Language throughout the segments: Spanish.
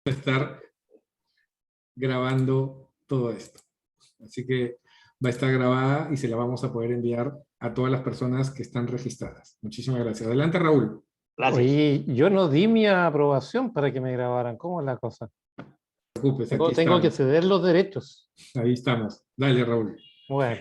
estar grabando todo esto. Así que va a estar grabada y se la vamos a poder enviar a todas las personas que están registradas. Muchísimas gracias. Adelante, Raúl. Gracias. Oye, yo no di mi aprobación para que me grabaran. ¿Cómo es la cosa? No te preocupes, aquí Tengo que estamos. ceder los derechos. Ahí estamos. Dale, Raúl. Bueno,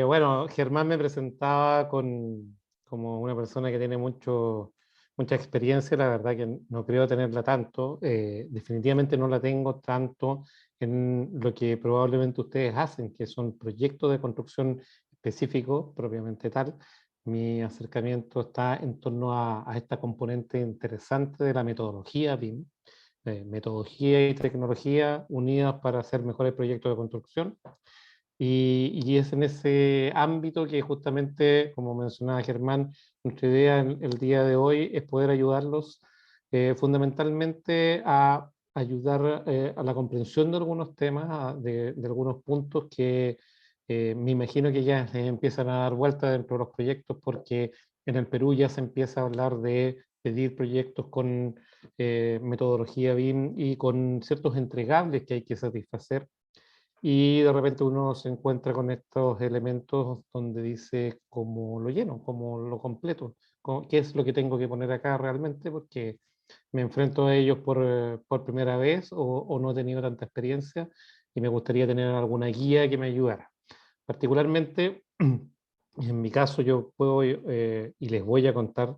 bueno, Germán me presentaba como una persona que tiene mucha experiencia. La verdad que no creo tenerla tanto. Definitivamente no la tengo tanto en lo que probablemente ustedes hacen, que son proyectos de construcción específicos, propiamente tal. Mi acercamiento está en torno a esta componente interesante de la metodología BIM, metodología y tecnología unidas para hacer mejores proyectos de construcción. Y es en ese ámbito que justamente, como mencionaba Germán, nuestra idea el día de hoy es poder ayudarlos fundamentalmente a ayudar a la comprensión de algunos temas, de algunos puntos que me imagino que ya empiezan a dar vuelta dentro de los proyectos, porque en el Perú ya se empieza a hablar de pedir proyectos con metodología BIM y con ciertos entregables que hay que satisfacer. Y de repente uno se encuentra con estos elementos donde dice cómo lo lleno, cómo lo completo, qué es lo que tengo que poner acá realmente, porque me enfrento a ellos por primera vez o no he tenido tanta experiencia y me gustaría tener alguna guía que me ayudara. Particularmente, en mi caso, yo puedo y les voy a contar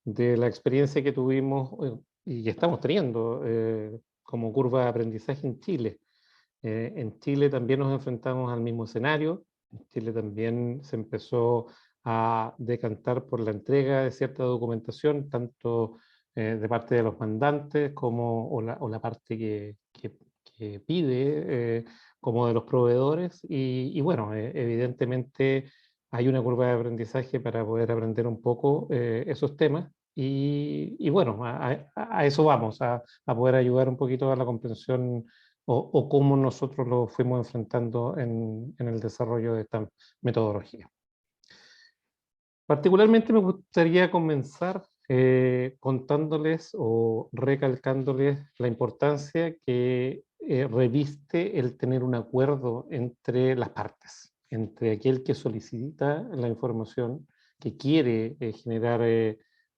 de la experiencia que tuvimos y que estamos teniendo como curva de aprendizaje en Chile. En Chile también nos enfrentamos al mismo escenario. En Chile también se empezó a decantar por la entrega de cierta documentación, tanto de parte de los mandantes como, o la parte que pide, como de los proveedores. Y bueno, evidentemente hay una curva de aprendizaje para poder aprender un poco esos temas. Y bueno, a eso vamos, a poder ayudar un poquito a la comprensión o cómo nosotros lo fuimos enfrentando en el desarrollo de esta metodología. Particularmente me gustaría comenzar contándoles o recalcándoles la importancia que reviste el tener un acuerdo entre las partes, entre aquel que solicita la información, que quiere generar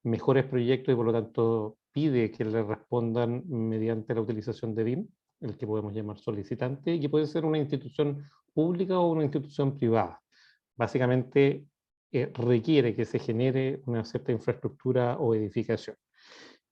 mejores proyectos y por lo tanto pide que le respondan mediante la utilización de BIM, el que podemos llamar solicitante, y que puede ser una institución pública o una institución privada. Básicamente requiere que se genere una cierta infraestructura o edificación.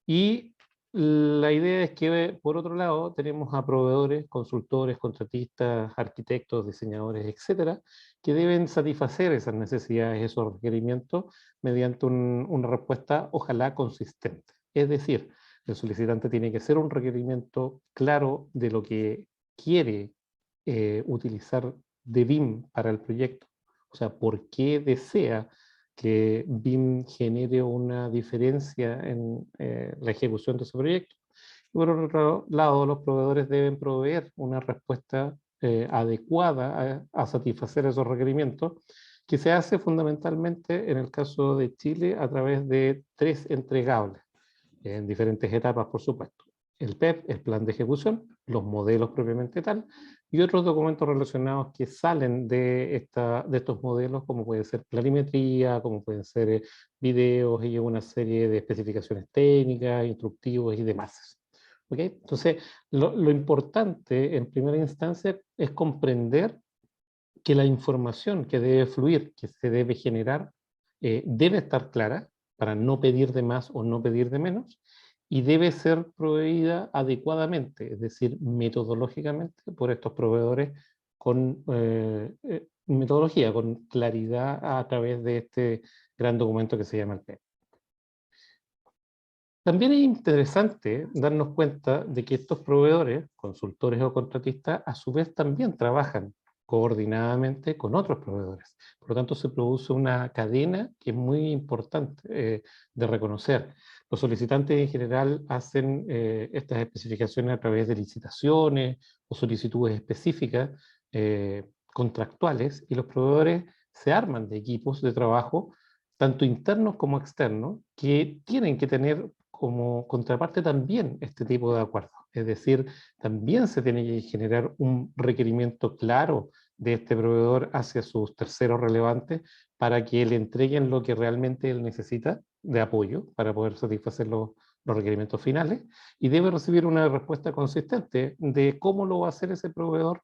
Y la idea es que, por otro lado, tenemos a proveedores, consultores, contratistas, arquitectos, diseñadores, etcétera, que deben satisfacer esas necesidades, esos requerimientos, mediante una respuesta, ojalá, consistente. Es decir, el solicitante tiene que hacer un requerimiento claro de lo que quiere utilizar de BIM para el proyecto. O sea, por qué desea que BIM genere una diferencia en la ejecución de ese proyecto. Y por otro lado, los proveedores deben proveer una respuesta adecuada a satisfacer esos requerimientos, que se hace fundamentalmente en el caso de Chile a través de 3 entregables, en diferentes etapas, por supuesto. El PEP, el plan de ejecución, los modelos propiamente tal, y otros documentos relacionados que salen de estos modelos, como puede ser planimetría, como pueden ser videos y una serie de especificaciones técnicas, instructivos y demás. ¿Okay? Entonces, lo importante en primera instancia es comprender que la información que debe fluir, que se debe generar, debe estar clara para no pedir de más o no pedir de menos, y debe ser proveída adecuadamente, es decir, metodológicamente por estos proveedores con metodología, con claridad a través de este gran documento que se llama el PEP. También es interesante darnos cuenta de que estos proveedores, consultores o contratistas, a su vez también trabajan coordinadamente con otros proveedores. Por lo tanto, se produce una cadena que es muy importante de reconocer. Los solicitantes en general hacen estas especificaciones a través de licitaciones o solicitudes específicas contractuales, y los proveedores se arman de equipos de trabajo, tanto internos como externos, que tienen que tener como contraparte también este tipo de acuerdos. Es decir, también se tiene que generar un requerimiento claro de este proveedor hacia sus terceros relevantes para que le entreguen lo que realmente él necesita de apoyo para poder satisfacer los requerimientos finales, y debe recibir una respuesta consistente de cómo lo va a hacer ese proveedor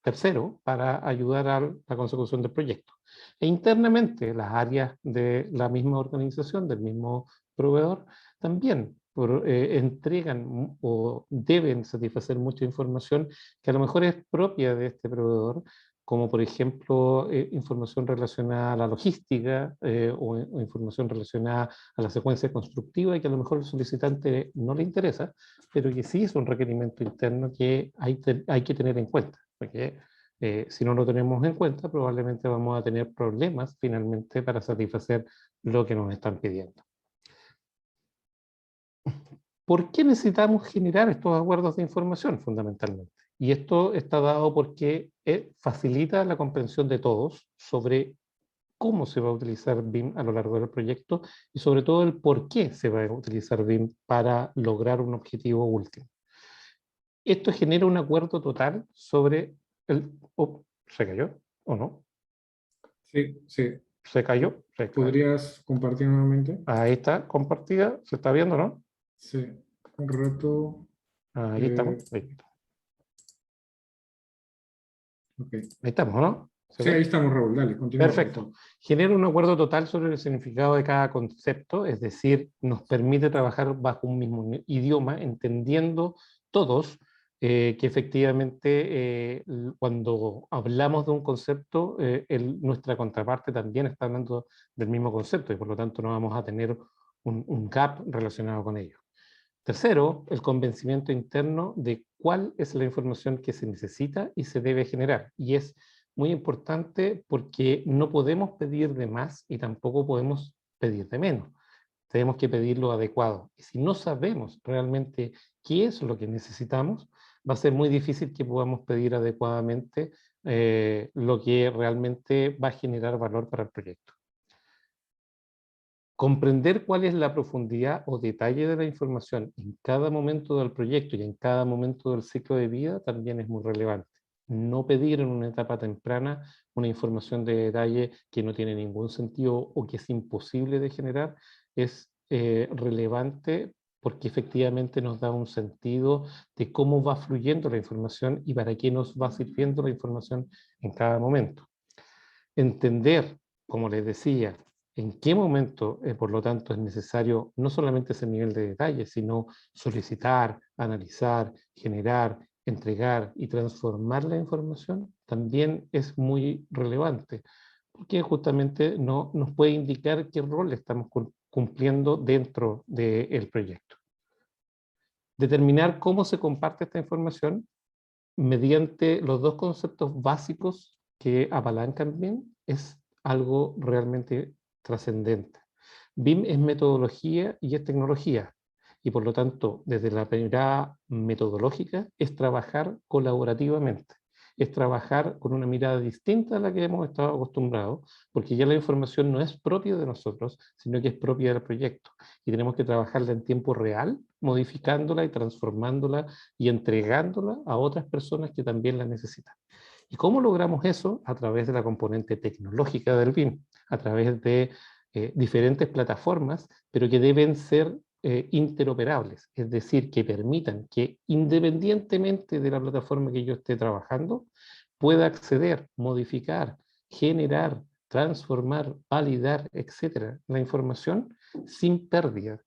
tercero para ayudar a la consecución del proyecto. E internamente las áreas de la misma organización, del mismo proveedor, también entregan o deben satisfacer mucha información que a lo mejor es propia de este proveedor, como por ejemplo información relacionada a la logística o información relacionada a la secuencia constructiva, y que a lo mejor al solicitante no le interesa, pero que sí es un requerimiento interno que hay que tener en cuenta, porque si no lo tenemos en cuenta probablemente vamos a tener problemas finalmente para satisfacer lo que nos están pidiendo. ¿Por qué necesitamos generar estos acuerdos de información fundamentalmente? Y esto está dado porque facilita la comprensión de todos sobre cómo se va a utilizar BIM a lo largo del proyecto y sobre todo el por qué se va a utilizar BIM para lograr un objetivo último. Esto genera un acuerdo total sobre el... Oh, ¿se cayó o no? Sí, sí. ¿Se cayó? Se cayó. ¿Podrías compartir nuevamente? Ahí está, compartida. ¿Se está viendo, no? Sí, un rato. Ahí estamos. Ok. Ahí estamos, ¿no? ¿Se Sí, ahí ve? estamos, Raúl. Dale, continúa, por Perfecto. favor. Genera un acuerdo total sobre el significado de cada concepto, es decir, nos permite trabajar bajo un mismo idioma, entendiendo todos que efectivamente cuando hablamos de un concepto, nuestra contraparte también está hablando del mismo concepto y por lo tanto no vamos a tener un gap relacionado con ello. Tercero, el convencimiento interno de cuál es la información que se necesita y se debe generar. Y es muy importante porque no podemos pedir de más y tampoco podemos pedir de menos. Tenemos que pedir lo adecuado. Y si no sabemos realmente qué es lo que necesitamos, va a ser muy difícil que podamos pedir adecuadamente lo que realmente va a generar valor para el proyecto. Comprender cuál es la profundidad o detalle de la información en cada momento del proyecto y en cada momento del ciclo de vida también es muy relevante. No pedir en una etapa temprana una información de detalle que no tiene ningún sentido o que es imposible de generar es relevante porque efectivamente nos da un sentido de cómo va fluyendo la información y para qué nos va sirviendo la información en cada momento. Entender, como les decía, en qué momento, por lo tanto, es necesario no solamente ese nivel de detalle, sino solicitar, analizar, generar, entregar y transformar la información, también es muy relevante, porque justamente no, nos puede indicar qué rol estamos cumpliendo dentro del proyecto. Determinar cómo se comparte esta información mediante los dos conceptos básicos que apalancan BIM es algo realmente trascendente. BIM es metodología y es tecnología, y por lo tanto, desde la mirada metodológica, es trabajar colaborativamente, es trabajar con una mirada distinta a la que hemos estado acostumbrados, porque ya la información no es propia de nosotros, sino que es propia del proyecto, y tenemos que trabajarla en tiempo real, modificándola y transformándola y entregándola a otras personas que también la necesitan. ¿Y cómo logramos eso? A través de la componente tecnológica del BIM, a través de diferentes plataformas, pero que deben ser interoperables, es decir, que permitan que independientemente de la plataforma que yo esté trabajando, pueda acceder, modificar, generar, transformar, validar, etcétera, la información sin pérdida,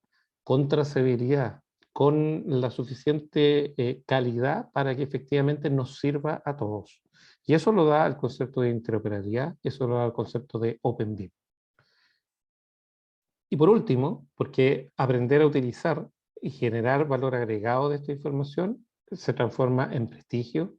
con trazabilidad, con la suficiente calidad para que efectivamente nos sirva a todos. Y eso lo da el concepto de interoperabilidad, eso lo da el concepto de Open BIM. Y por último, porque aprender a utilizar y generar valor agregado de esta información se transforma en prestigio,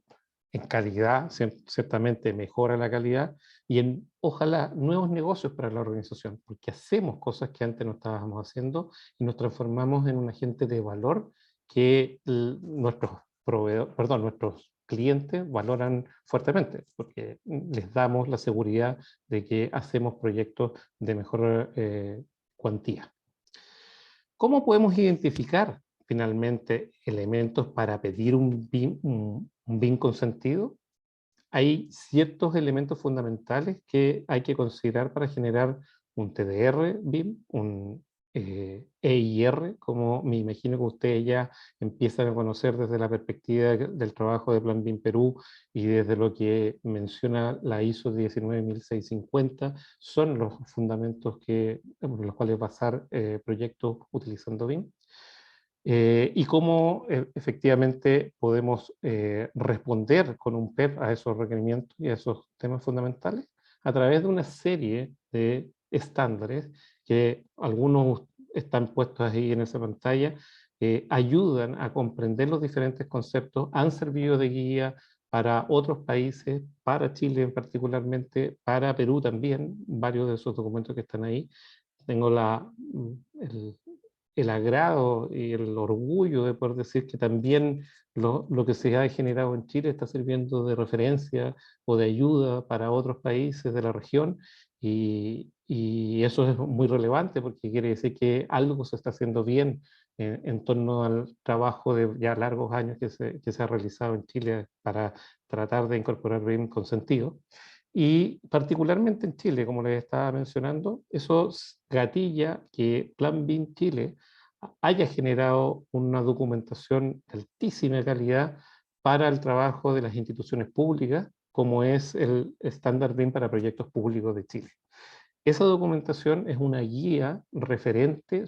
en calidad, ciertamente mejora la calidad, y en, ojalá, nuevos negocios para la organización, porque hacemos cosas que antes no estábamos haciendo y nos transformamos en un agente de valor que nuestros proveedores, perdón, nuestros clientes valoran fuertemente, porque les damos la seguridad de que hacemos proyectos de mejor cuantía. ¿Cómo podemos identificar finalmente elementos para pedir un BIM consentido, hay ciertos elementos fundamentales que hay que considerar para generar un TDR BIM, un EIR, como me imagino que ustedes ya empiezan a conocer desde la perspectiva del trabajo de Plan BIM Perú y desde lo que menciona la ISO 19650, son los fundamentos por los cuales basar proyectos utilizando BIM. Y cómo efectivamente podemos responder con un PEP a esos requerimientos y a esos temas fundamentales a través de una serie de estándares que algunos están puestos ahí en esa pantalla, ayudan a comprender los diferentes conceptos, han servido de guía para otros países, para Chile particularmente, para Perú también, varios de esos documentos que están ahí. Tengo el, el agrado y el orgullo de poder decir que también lo que se ha generado en Chile está sirviendo de referencia o de ayuda para otros países de la región, y eso es muy relevante porque quiere decir que algo se está haciendo bien en torno al trabajo de ya largos años que se ha realizado en Chile para tratar de incorporar BIM con sentido. Y particularmente en Chile, como les estaba mencionando, eso gatilla que Plan BIM Chile haya generado una documentación de altísima calidad para el trabajo de las instituciones públicas, como es el estándar BIM para proyectos públicos de Chile. Esa documentación es una guía referente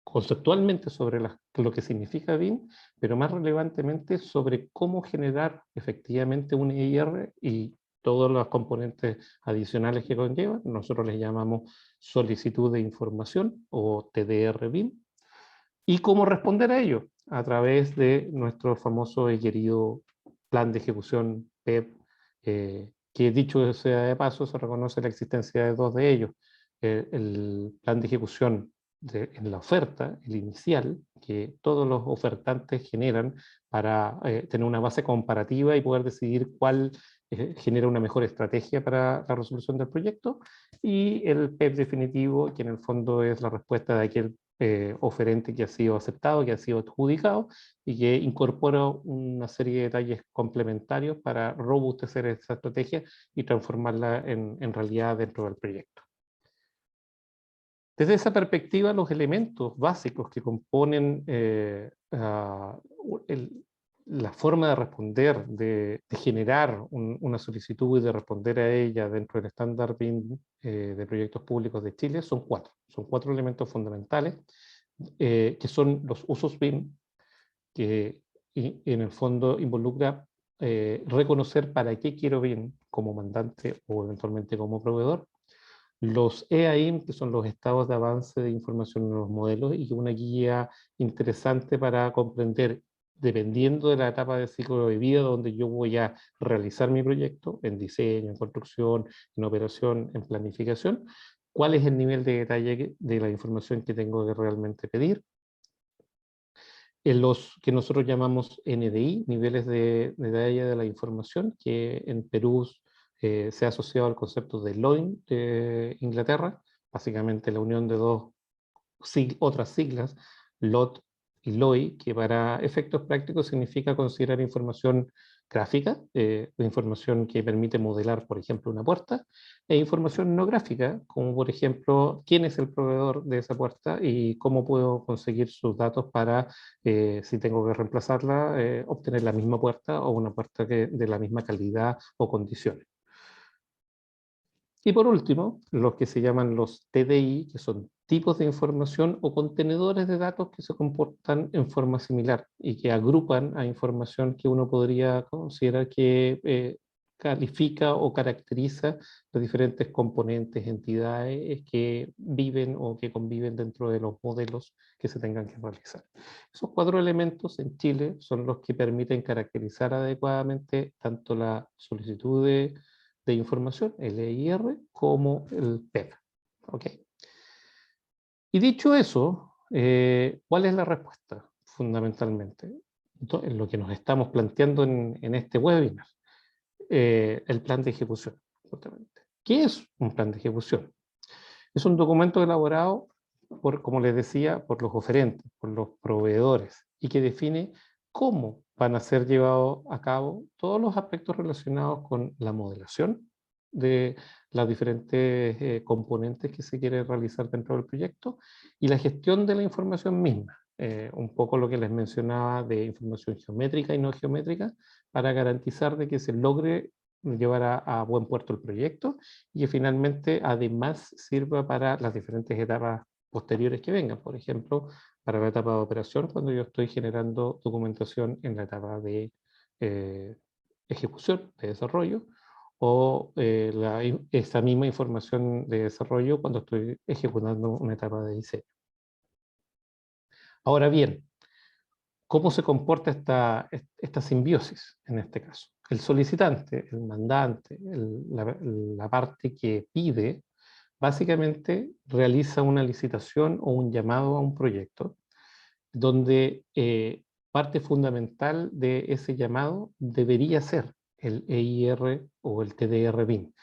conceptualmente sobre lo que significa BIM, pero más relevantemente sobre cómo generar efectivamente un EIR y todos los componentes adicionales que conllevan. Nosotros les llamamos solicitud de información o TDR BIM, y cómo responder a ello a través de nuestro famoso y querido plan de ejecución PEP, que dicho sea de paso, se reconoce la existencia de dos de ellos. El plan de ejecución en la oferta, el inicial, que todos los ofertantes generan para tener una base comparativa y poder decidir cuál genera una mejor estrategia para la resolución del proyecto, y el PEP definitivo, que en el fondo es la respuesta de aquel oferente que ha sido aceptado, que ha sido adjudicado y que incorpora una serie de detalles complementarios para robustecer esa estrategia y transformarla en realidad dentro del proyecto. Desde esa perspectiva, los elementos básicos que componen la forma de responder, de generar una solicitud y de responder a ella dentro del estándar BIM de proyectos públicos de Chile son cuatro. Son cuatro elementos fundamentales, que son los usos BIM, que en el fondo involucra reconocer para qué quiero BIM como mandante o eventualmente como proveedor. Los EAIM, que son los estados de avance de información en los modelos, y una guía interesante para comprender, dependiendo de la etapa de ciclo de vida donde yo voy a realizar mi proyecto, en diseño, en construcción, en operación, en planificación, cuál es el nivel de detalle de la información que tengo que realmente pedir. En los que nosotros llamamos NDI, niveles de detalle de la información, que en Perú se ha asociado al concepto de LOIN de Inglaterra, básicamente la unión de otras siglas, LOT y LOI, que para efectos prácticos significa considerar información gráfica, información que permite modelar, por ejemplo, una puerta, e información no gráfica, como por ejemplo, quién es el proveedor de esa puerta y cómo puedo conseguir sus datos para, si tengo que reemplazarla, obtener la misma puerta o una puerta de la misma calidad o condiciones. Y por último, los que se llaman los TDI, que son tipos de información o contenedores de datos que se comportan en forma similar y que agrupan a información que uno podría considerar que califica o caracteriza los diferentes componentes, entidades que viven o que conviven dentro de los modelos que se tengan que realizar. Esos cuatro elementos en Chile son los que permiten caracterizar adecuadamente tanto la solicitud de información, el EIR, como el PEP. ¿Okay? Y dicho eso, ¿cuál es la respuesta fundamentalmente? Entonces, lo que nos estamos planteando en este webinar, el plan de ejecución. Justamente. ¿Qué es un plan de ejecución? Es un documento elaborado como les decía, por los oferentes, por los proveedores, y que define cómo van a ser llevados a cabo todos los aspectos relacionados con la modelación de las diferentes componentes que se quiere realizar dentro del proyecto y la gestión de la información misma. Un poco lo que les mencionaba de información geométrica y no geométrica para garantizar de que se logre llevar a buen puerto el proyecto y que finalmente además sirva para las diferentes etapas posteriores que vengan. Por ejemplo, para la etapa de operación, cuando yo estoy generando documentación en la etapa de ejecución, de desarrollo, o esa misma información de desarrollo cuando estoy ejecutando una etapa de diseño. Ahora bien, ¿cómo se comporta esta simbiosis en este caso? El solicitante, el mandante, la parte que pide, básicamente realiza una licitación o un llamado a un proyecto donde parte fundamental de ese llamado debería ser el EIR o el TDR BIM,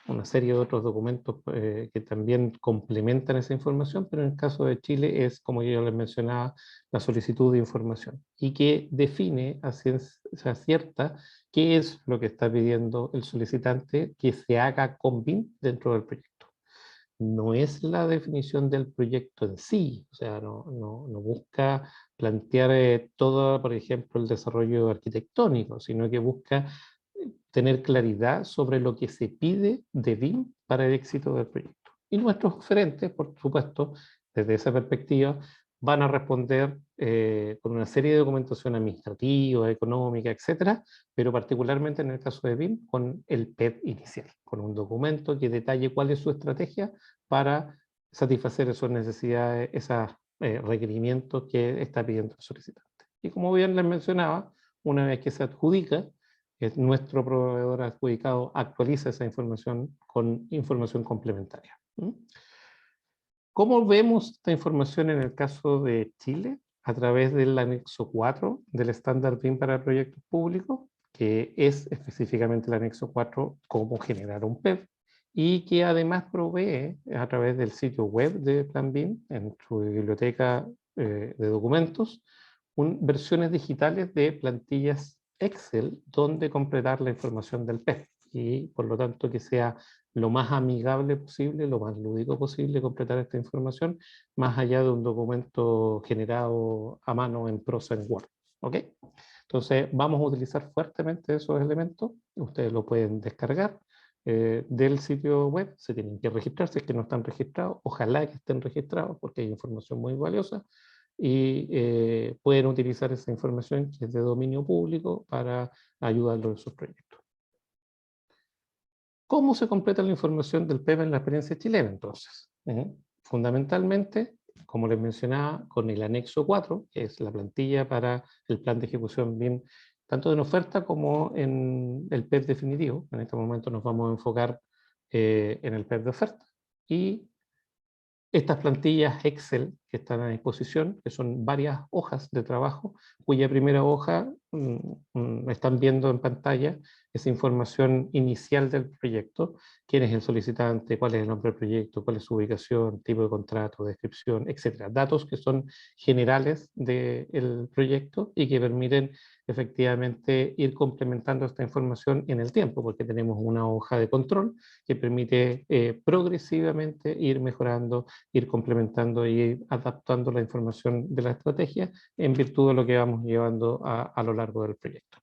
una serie de otros documentos que también complementan esa información, pero en el caso de Chile es, como yo les mencionaba, la solicitud de información y que define a ciencia cierta qué es lo que está pidiendo el solicitante que se haga con BIM dentro del proyecto. No es la definición del proyecto en sí, o sea, no busca plantear todo, por ejemplo, el desarrollo arquitectónico, sino que busca tener claridad sobre lo que se pide de BIM para el éxito del proyecto. Y nuestros oferentes, por supuesto, desde esa perspectiva, van a responder con una serie de documentación administrativa, económica, etcétera, pero particularmente en el caso de BIM, con el PED inicial, con un documento que detalle cuál es su estrategia para satisfacer esas necesidades, esos requerimientos que está pidiendo el solicitante. Y como bien les mencionaba, una vez que se adjudica, nuestro proveedor adjudicado actualiza esa información con información complementaria. ¿Cómo vemos esta información en el caso de Chile? A través del anexo 4 del estándar BIM para proyectos públicos, que es específicamente el anexo 4, cómo generar un PEP, y que además provee a través del sitio web de Plan BIM, en su biblioteca de documentos, versiones digitales de plantillas Excel donde completar la información del PEP y por lo tanto que sea lo más amigable posible, lo más lúdico posible completar esta información, más allá de un documento generado a mano en prosa en Word. ¿Ok? Entonces vamos a utilizar fuertemente esos elementos, ustedes lo pueden descargar del sitio web, se tienen que registrar si es que no están registrados, ojalá que estén registrados porque hay información muy valiosa, y pueden utilizar esa información que es de dominio público para ayudarlos en sus proyectos. ¿Cómo se completa la información del PEP en la experiencia chilena entonces? Fundamentalmente, como les mencionaba, con el anexo 4, que es la plantilla para el plan de ejecución BIM, tanto en oferta como en el PEP definitivo. En este momento nos vamos a enfocar en el PEP de oferta. Y estas plantillas Excel que están a disposición, que son varias hojas de trabajo, cuya primera hoja están viendo en pantalla esa información inicial del proyecto, quién es el solicitante, cuál es el nombre del proyecto, cuál es su ubicación, tipo de contrato, descripción, etcétera. Datos que son generales del proyecto y que permiten efectivamente ir complementando esta información en el tiempo, porque tenemos una hoja de control que permite progresivamente ir mejorando, ir complementando y ir adaptando la información de la estrategia en virtud de lo que vamos llevando a lo largo del proyecto.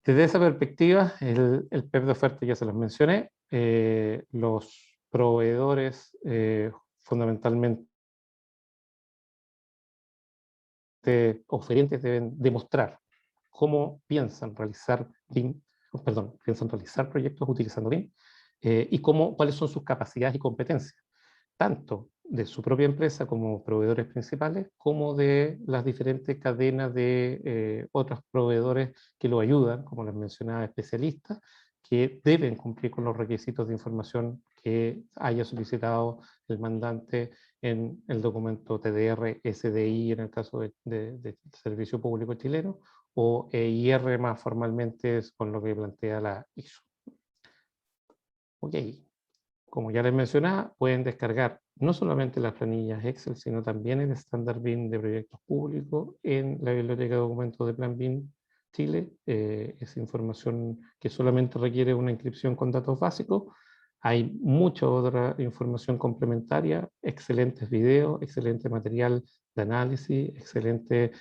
Desde esa perspectiva, el PEP de oferta ya se los mencioné, los proveedores fundamentalmente oferentes deben demostrar cómo piensan realizar BIM, piensan realizar proyectos utilizando BIM y cuáles son sus capacidades y competencias, tanto de su propia empresa como proveedores principales, como de las diferentes cadenas de otros proveedores que lo ayudan, como les mencionaba, especialistas, que deben cumplir con los requisitos de información que haya solicitado el mandante en el documento TDR SDI en el caso de Servicio Público Chileno, o EIR más formalmente es con lo que plantea la ISO. Ok, como ya les mencionaba, pueden descargar no solamente las planillas Excel, sino también el estándar BIM de proyectos públicos en la biblioteca de documentos de Plan BIM Chile. Es información que solamente requiere una inscripción con datos básicos. Hay mucha otra información complementaria, excelentes videos, excelente material de análisis, excelente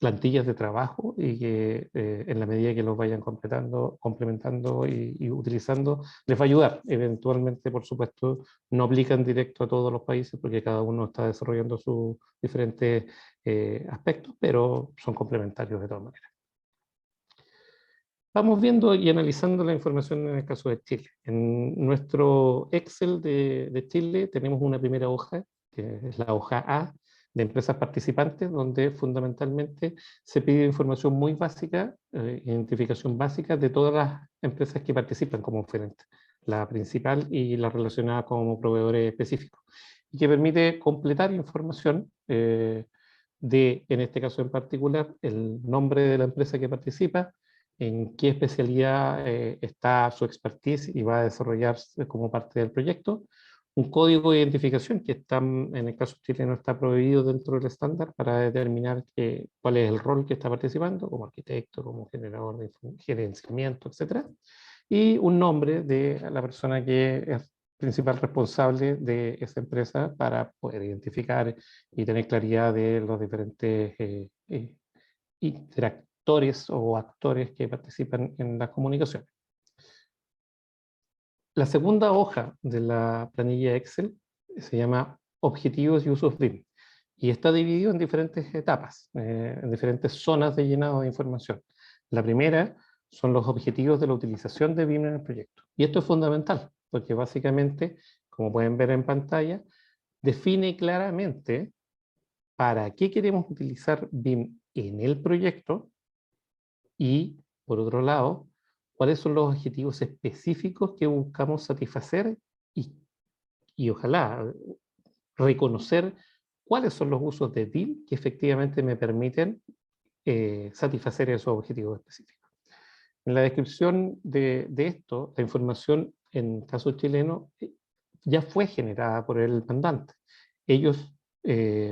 plantillas de trabajo, y que en la medida que los vayan complementando y utilizando, les va a ayudar. Eventualmente, por supuesto, no aplican directo a todos los países porque cada uno está desarrollando sus diferentes aspectos, pero son complementarios de todas maneras. Vamos viendo y analizando la información en el caso de Chile. En nuestro Excel de Chile tenemos una primera hoja, que es la hoja A, de empresas participantes, donde fundamentalmente se pide información muy básica, identificación básica de todas las empresas que participan como oferentes, la principal y la relacionada como proveedores específicos, y que permite completar información en este caso en particular, el nombre de la empresa que participa, en qué especialidad está su expertise y va a desarrollarse como parte del proyecto, un código de identificación que está, en el caso chileno, está prohibido dentro del estándar para determinar cuál es el rol que está participando, como arquitecto, como generador de gerenciamiento, etc. Y un nombre de la persona que es principal responsable de esa empresa para poder identificar y tener claridad de los diferentes interactores o actores que participan en las comunicaciones. La segunda hoja de la planilla Excel se llama Objetivos y Usos BIM, y está dividido en diferentes etapas, en diferentes zonas de llenado de información. La primera son los objetivos de la utilización de BIM en el proyecto. Y esto es fundamental, porque básicamente, como pueden ver en pantalla, define claramente para qué queremos utilizar BIM en el proyecto y, por otro lado, cuáles son los objetivos específicos que buscamos satisfacer y ojalá reconocer cuáles son los usos de BIM que efectivamente me permiten satisfacer esos objetivos específicos. En la descripción de esto, la información en caso chileno ya fue generada por el mandante. Ellos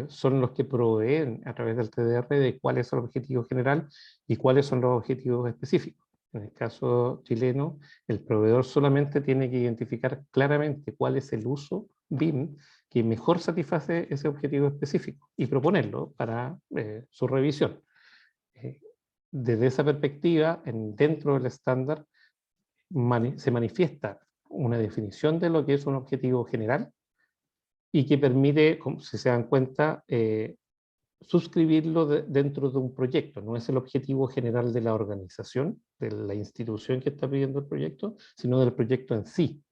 son los que proveen a través del TDR de cuál es el objetivo general y cuáles son los objetivos específicos. En el caso chileno, el proveedor solamente tiene que identificar claramente cuál es el uso BIM que mejor satisface ese objetivo específico y proponerlo para su revisión. Desde esa perspectiva, dentro del estándar, se manifiesta una definición de lo que es un objetivo general y que permite, si se dan cuenta, suscribirlo dentro de un proyecto. No es el objetivo general de la organización, de la institución que está pidiendo el proyecto, sino del proyecto en sí.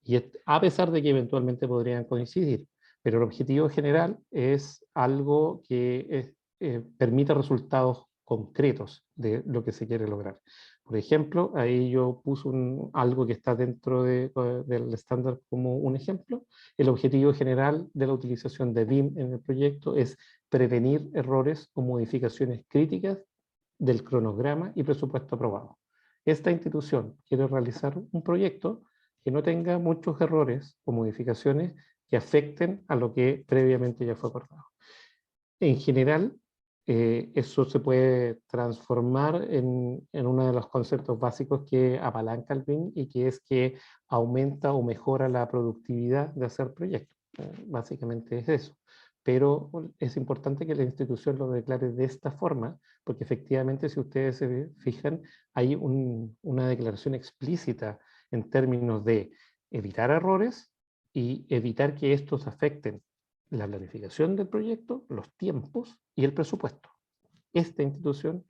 Y a pesar de que eventualmente podrían coincidir, pero el objetivo general es algo que permita resultados concretos de lo que se quiere lograr. Por ejemplo, ahí yo puse algo que está dentro del estándar como un ejemplo. El objetivo general de la utilización de BIM en el proyecto es prevenir errores o modificaciones críticas del cronograma y presupuesto aprobado. Esta institución quiere realizar un proyecto que no tenga muchos errores o modificaciones que afecten a lo que previamente ya fue acordado. En general, eso se puede transformar en uno de los conceptos básicos que apalanca el BIM y que es que aumenta o mejora la productividad de hacer proyectos. Básicamente es eso. Pero es importante que la institución lo declare de esta forma, porque efectivamente, si ustedes se fijan, hay una declaración explícita en términos de evitar errores y evitar que estos afecten la planificación del proyecto, los tiempos y el presupuesto. Esta institución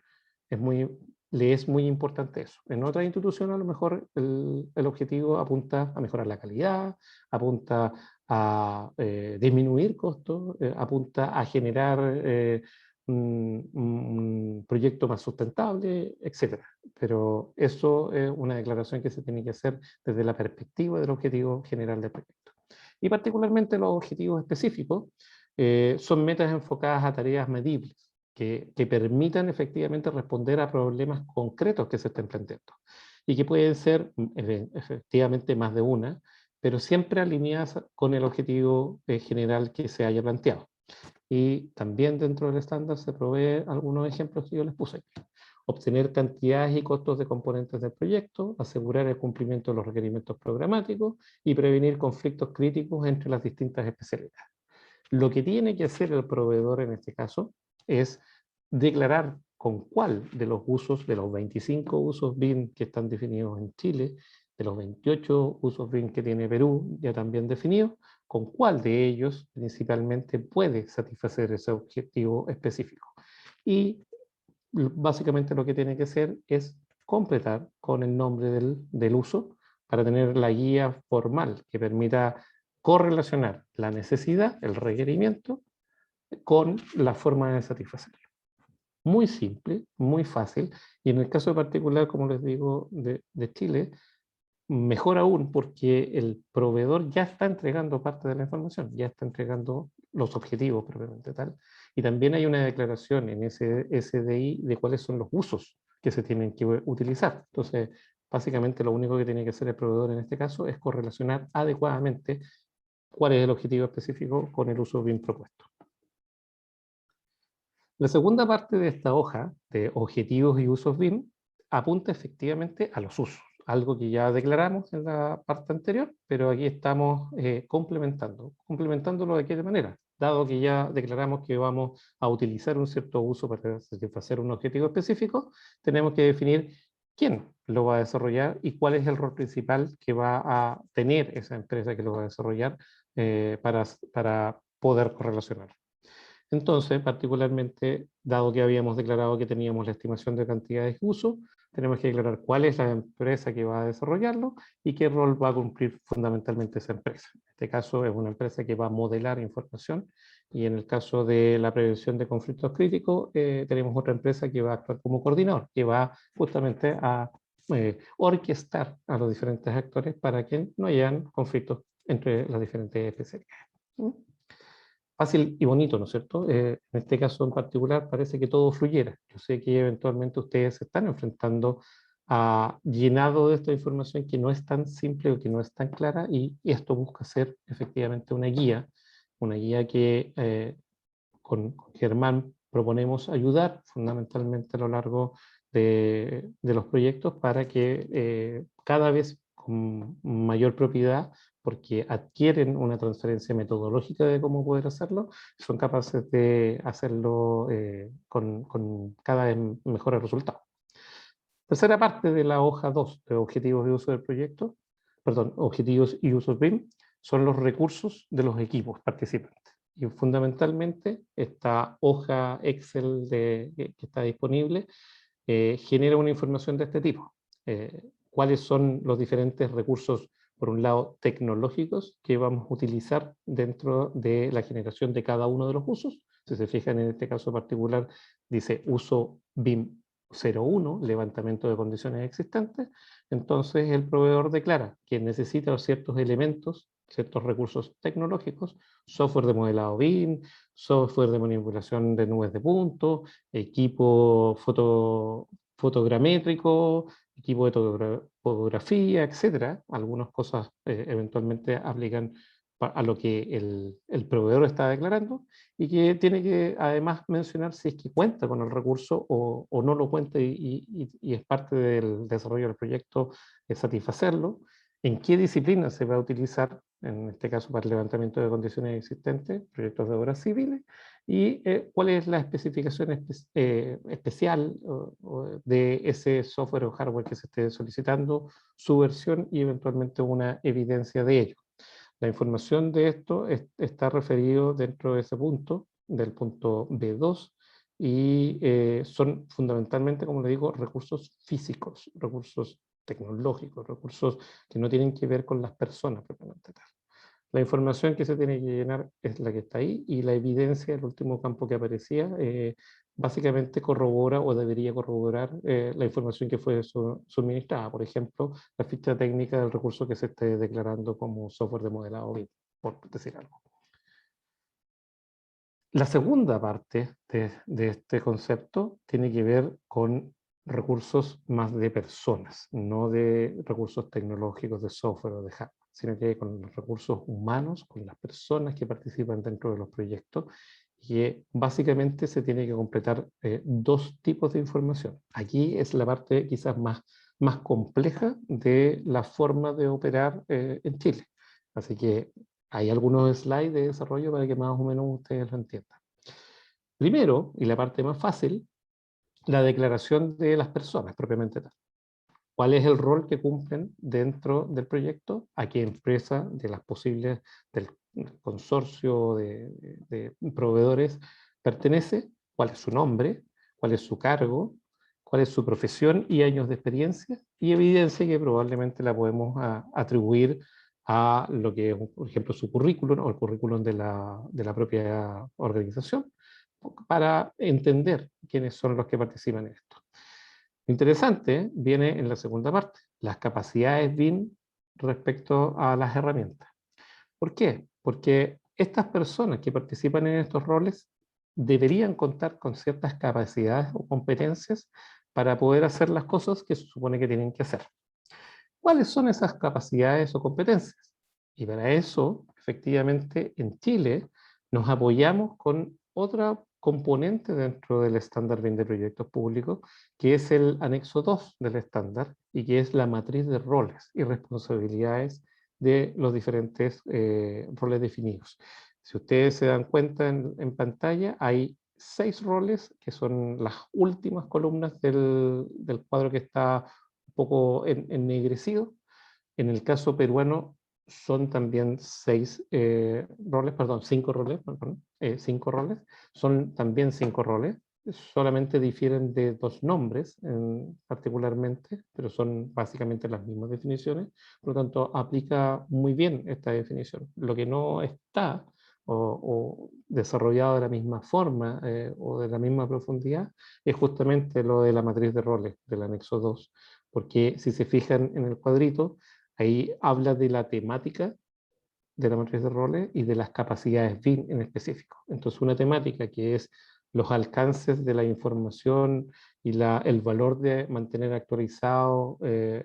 le es muy importante eso. En otra institución a lo mejor el objetivo apunta a mejorar la calidad, apunta a disminuir costos, apunta a generar un proyecto más sustentable, etc. Pero eso es una declaración que se tiene que hacer desde la perspectiva del objetivo general del proyecto. Y particularmente los objetivos específicos son metas enfocadas a tareas medibles que permitan efectivamente responder a problemas concretos que se estén planteando y que pueden ser efectivamente más de una, pero siempre alineadas con el objetivo general que se haya planteado. Y también dentro del estándar se provee algunos ejemplos que yo les puse aquí. Obtener cantidades y costos de componentes del proyecto, asegurar el cumplimiento de los requerimientos programáticos y prevenir conflictos críticos entre las distintas especialidades. Lo que tiene que hacer el proveedor en este caso es declarar con cuál de los usos, de los 25 usos BIM que están definidos en Chile, de los 28 usos BIM que tiene Perú ya también definidos, con cuál de ellos principalmente puede satisfacer ese objetivo específico. Y básicamente lo que tiene que hacer es completar con el nombre del uso para tener la guía formal que permita correlacionar la necesidad, el requerimiento, con la forma de satisfacerlo. Muy simple, muy fácil, y en el caso particular, como les digo, de Chile, mejor aún porque el proveedor ya está entregando parte de la información, ya está entregando los objetivos propiamente tal, y también hay una declaración en ese SDI de cuáles son los usos que se tienen que utilizar. Entonces, básicamente lo único que tiene que hacer el proveedor en este caso es correlacionar adecuadamente cuál es el objetivo específico con el uso bien propuesto. La segunda parte de esta hoja de objetivos y usos BIM apunta efectivamente a los usos, algo que ya declaramos en la parte anterior, pero aquí estamos complementándolo de qué manera. Dado que ya declaramos que vamos a utilizar un cierto uso para satisfacer un objetivo específico, tenemos que definir quién lo va a desarrollar y cuál es el rol principal que va a tener esa empresa que lo va a desarrollar para poder correlacionar. Entonces, particularmente, dado que habíamos declarado que teníamos la estimación de cantidades de uso, tenemos que declarar cuál es la empresa que va a desarrollarlo y qué rol va a cumplir fundamentalmente esa empresa. En este caso es una empresa que va a modelar información, y en el caso de la prevención de conflictos críticos, tenemos otra empresa que va a actuar como coordinador, que va justamente a orquestar a los diferentes actores para que no hayan conflictos entre las diferentes especialidades. Fácil y bonito, ¿no es cierto? En este caso en particular parece que todo fluyera. Yo sé que eventualmente ustedes se están enfrentando a llenado de esta información que no es tan simple o que no es tan clara, y esto busca ser efectivamente una guía que con Germán proponemos ayudar fundamentalmente a lo largo de los proyectos para que cada vez con mayor propiedad, porque adquieren una transferencia metodológica de cómo poder hacerlo, son capaces de hacerlo con cada vez mejores resultados. Tercera parte de la hoja 2 de objetivos de uso del proyecto, perdón, objetivos y usos BIM, son los recursos de los equipos participantes. Y fundamentalmente esta hoja Excel que está disponible genera una información de este tipo. ¿Cuáles son los diferentes recursos, por un lado, tecnológicos que vamos a utilizar dentro de la generación de cada uno de los usos? Si se fijan, en este caso particular, dice uso BIM 01, levantamiento de condiciones existentes. Entonces el proveedor declara que necesita ciertos elementos, ciertos recursos tecnológicos, software de modelado BIM, software de manipulación de nubes de puntos, equipo fotogramétrico, equipo de fotografía, etcétera. Algunas cosas eventualmente aplican a lo que el proveedor está declarando, y que tiene que además mencionar si es que cuenta con el recurso o no lo cuenta, y es parte del desarrollo del proyecto satisfacerlo, en qué disciplina se va a utilizar, en este caso para el levantamiento de condiciones existentes, proyectos de obras civiles, y cuál es la especificación especial de ese software o hardware que se esté solicitando, su versión y eventualmente una evidencia de ello. La información de esto está referido dentro de ese punto, del punto B2, y son fundamentalmente, como le digo, recursos físicos, recursos tecnológicos, recursos que no tienen que ver con las personas propiamente tal. La información que se tiene que llenar es la que está ahí, y la evidencia, el último campo que aparecía, básicamente corrobora o debería corroborar la información que fue suministrada. Por ejemplo, la ficha técnica del recurso que se esté declarando como software de modelado BIM, por decir algo. La segunda parte de este concepto tiene que ver con recursos más de personas, no de recursos tecnológicos, de software o de hardware, sino que con los recursos humanos, con las personas que participan dentro de los proyectos, y básicamente se tiene que completar dos tipos de información. Aquí es la parte quizás más compleja de la forma de operar en Chile. Así que hay algunos slides de desarrollo para que más o menos ustedes lo entiendan. Primero, y la parte más fácil, la declaración de las personas propiamente tal. ¿Cuál es el rol que cumplen dentro del proyecto? ¿A qué empresa de las posibles del consorcio de proveedores pertenece? ¿Cuál es su nombre? ¿Cuál es su cargo? ¿Cuál es su profesión y años de experiencia? Y evidencia que probablemente la podemos atribuir a lo que es, por ejemplo, su currículum o el currículum de la propia organización, para entender quiénes son los que participan en esto. Lo interesante viene en la segunda parte, las capacidades BIM respecto a las herramientas. ¿Por qué? Porque estas personas que participan en estos roles deberían contar con ciertas capacidades o competencias para poder hacer las cosas que se supone que tienen que hacer. ¿Cuáles son esas capacidades o competencias? Y para eso, efectivamente, en Chile nos apoyamos con otra componente dentro del estándar BIM de proyectos públicos, que es el anexo 2 del estándar y que es la matriz de roles y responsabilidades de los diferentes roles definidos. Si ustedes se dan cuenta en pantalla, hay 6 roles que son las últimas columnas del cuadro que está un poco ennegrecido. En el caso peruano son también 5 roles, perdón, 5 roles, son también 5 roles, solamente difieren de 2 nombres particularmente, pero son básicamente las mismas definiciones, por lo tanto aplica muy bien esta definición. Lo que no está o desarrollado de la misma forma o de la misma profundidad es justamente lo de la matriz de roles del anexo 2, porque si se fijan en el cuadrito, ahí habla de la temática de la matriz de roles y de las capacidades BIM en específico. Entonces, una temática que es los alcances de la información y el valor de mantener actualizado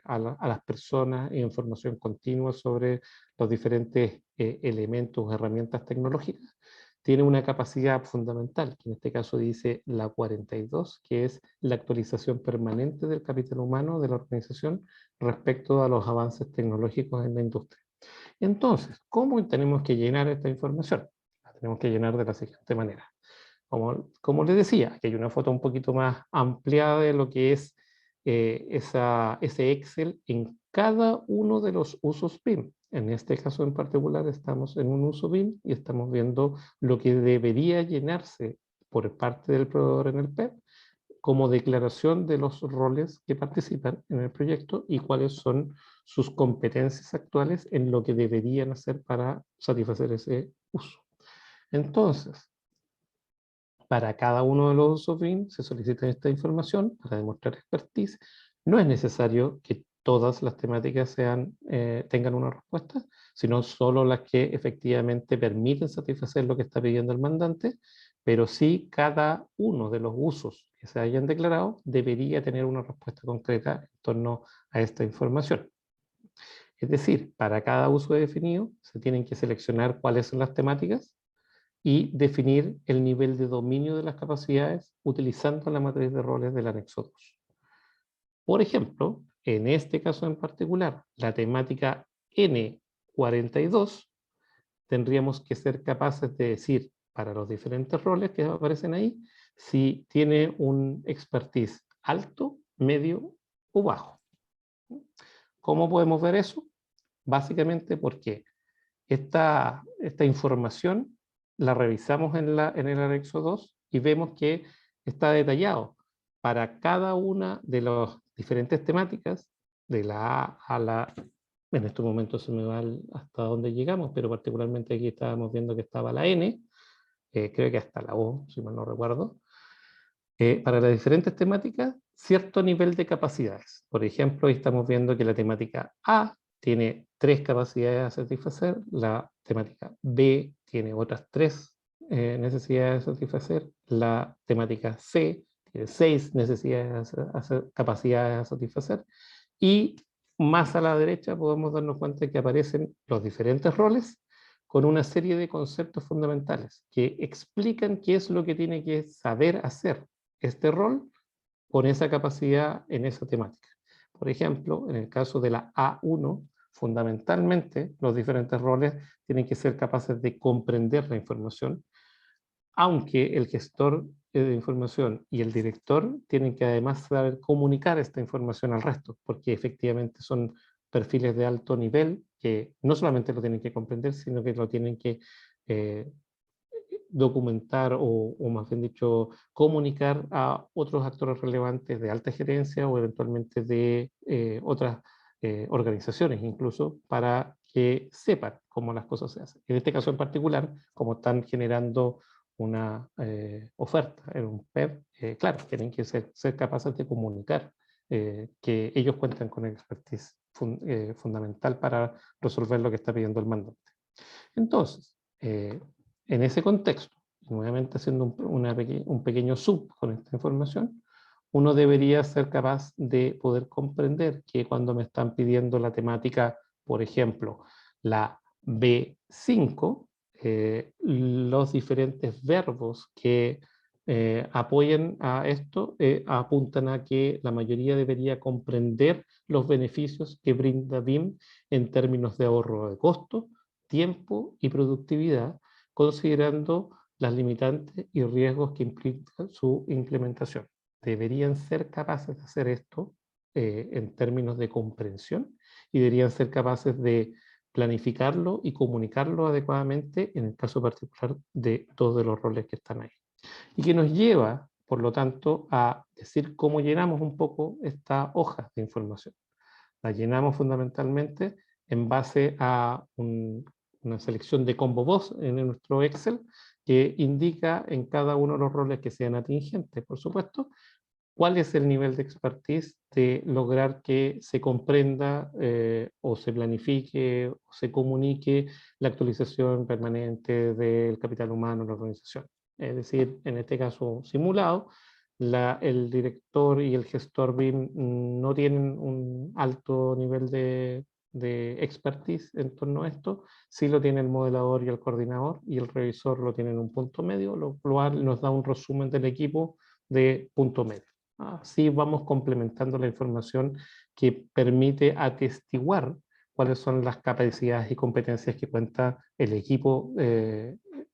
a las personas e información continua sobre los diferentes elementos o herramientas tecnológicas, tiene una capacidad fundamental, que en este caso dice la 42, que es la actualización permanente del capital humano de la organización respecto a los avances tecnológicos en la industria. Entonces, ¿cómo tenemos que llenar esta información? La tenemos que llenar de la siguiente manera. Como les decía, aquí hay una foto un poquito más ampliada de lo que es ese Excel en cada uno de los usos BIM. En este caso en particular estamos en un uso BIM y estamos viendo lo que debería llenarse por parte del proveedor en el PEP como declaración de los roles que participan en el proyecto y cuáles son sus competencias actuales en lo que deberían hacer para satisfacer ese uso. Entonces, para cada uno de los usos BIM se solicita esta información para demostrar expertise. No es necesario que todas las temáticas tengan una respuesta, sino solo las que efectivamente permiten satisfacer lo que está pidiendo el mandante, pero sí cada uno de los usos que se hayan declarado debería tener una respuesta concreta en torno a esta información. Es decir, para cada uso definido se tienen que seleccionar cuáles son las temáticas y definir el nivel de dominio de las capacidades utilizando la matriz de roles del anexo 2. Por ejemplo, en este caso en particular, la temática N42, tendríamos que ser capaces de decir para los diferentes roles que aparecen ahí, si tiene un expertise alto, medio o bajo. ¿Cómo podemos ver eso? Básicamente porque esta información la revisamos en el anexo 2 y vemos que está detallado para cada una de las diferentes temáticas, de la A a la... En estos momentos se me va hasta dónde llegamos, pero particularmente aquí estábamos viendo que estaba la N, creo que hasta la O, si mal no recuerdo. Para las diferentes temáticas, cierto nivel de capacidades. Por ejemplo, ahí estamos viendo que la temática A tiene 3 capacidades a satisfacer, la temática B tiene otras 3 necesidades a satisfacer, la temática C tiene 6 necesidades, capacidades a satisfacer, y más a la derecha podemos darnos cuenta que aparecen los diferentes roles con una serie de conceptos fundamentales que explican qué es lo que tiene que saber hacer este rol con esa capacidad en esa temática. Por ejemplo, en el caso de la A1, fundamentalmente los diferentes roles tienen que ser capaces de comprender la información, aunque el gestor de información y el director tienen que además saber comunicar esta información al resto, porque efectivamente son perfiles de alto nivel que no solamente lo tienen que comprender, sino que lo tienen que eh, documentar o más bien dicho, comunicar a otros actores relevantes de alta gerencia o eventualmente de otras organizaciones incluso para que sepan cómo las cosas se hacen. En este caso en particular, como están generando una oferta en un PEP, claro, tienen que ser capaces de comunicar que ellos cuentan con expertise fundamental para resolver lo que está pidiendo el mandante. Entonces, en ese contexto, nuevamente haciendo un pequeño sub con esta información, uno debería ser capaz de poder comprender que cuando me están pidiendo la temática, por ejemplo, la B5, los diferentes verbos que apoyan a esto apuntan a que la mayoría debería comprender los beneficios que brinda BIM en términos de ahorro de costo, tiempo y productividad, considerando las limitantes y riesgos que implica su implementación. Deberían ser capaces de hacer esto en términos de comprensión y deberían ser capaces de planificarlo y comunicarlo adecuadamente en el caso particular de todos los roles que están ahí. Y que nos lleva, por lo tanto, a decir cómo llenamos un poco esta hoja de información. La llenamos fundamentalmente en base a una selección de combo box en nuestro Excel que indica en cada uno de los roles que sean atingentes, por supuesto, cuál es el nivel de expertise de lograr que se comprenda o se planifique o se comunique la actualización permanente del capital humano en la organización. Es decir, en este caso simulado, el director y el gestor BIM no tienen un alto nivel de expertise en torno a esto, sí lo tiene el modelador y el coordinador, y el revisor lo tiene en un punto medio, lo cual nos da un resumen del equipo de punto medio. Así vamos complementando la información que permite atestiguar cuáles son las capacidades y competencias que cuenta el equipo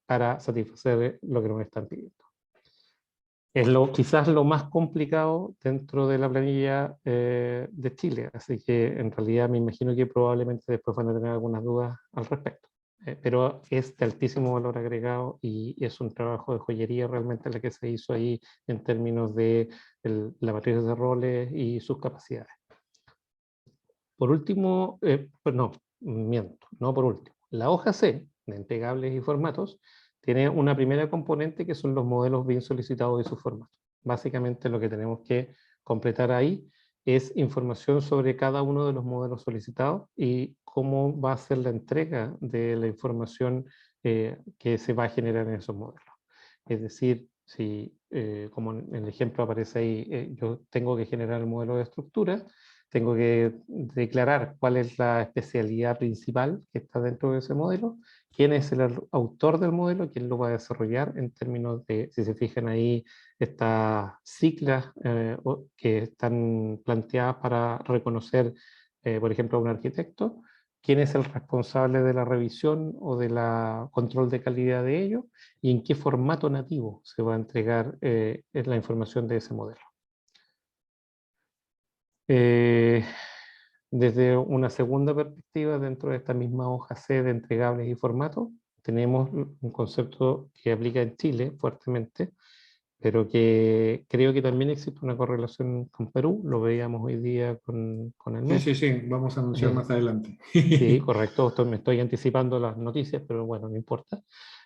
para satisfacer lo que nos están pidiendo. Es quizás lo más complicado dentro de la planilla de Chile, así que en realidad me imagino que probablemente después van a tener algunas dudas al respecto. Pero es de altísimo valor agregado y es un trabajo de joyería realmente lo que se hizo ahí en términos de la matriz de roles y sus capacidades. Por último, pues no, miento, no por último. La hoja C, de entregables y formatos, tiene una primera componente que son los modelos bien solicitados y sus formatos. Básicamente lo que tenemos que completar ahí es información sobre cada uno de los modelos solicitados y cómo va a ser la entrega de la información que se va a generar en esos modelos. Es decir, si, como en el ejemplo aparece ahí, yo tengo que generar el modelo de estructura, tengo que declarar cuál es la especialidad principal que está dentro de ese modelo, quién es el autor del modelo, quién lo va a desarrollar en términos de, si se fijan ahí, estas siglas que están planteadas para reconocer, por ejemplo, a un arquitecto, quién es el responsable de la revisión o de la control de calidad de ello, y en qué formato nativo se va a entregar la información de ese modelo. Eh, Desde una segunda perspectiva, dentro de esta misma hoja C de entregables y formatos, tenemos un concepto que aplica en Chile fuertemente, pero que creo que también existe una correlación con Perú, lo veíamos hoy día con el Sí, MEF. sí, sí, vamos a anunciar más adelante. Sí, correcto, me estoy anticipando las noticias, pero bueno, no importa.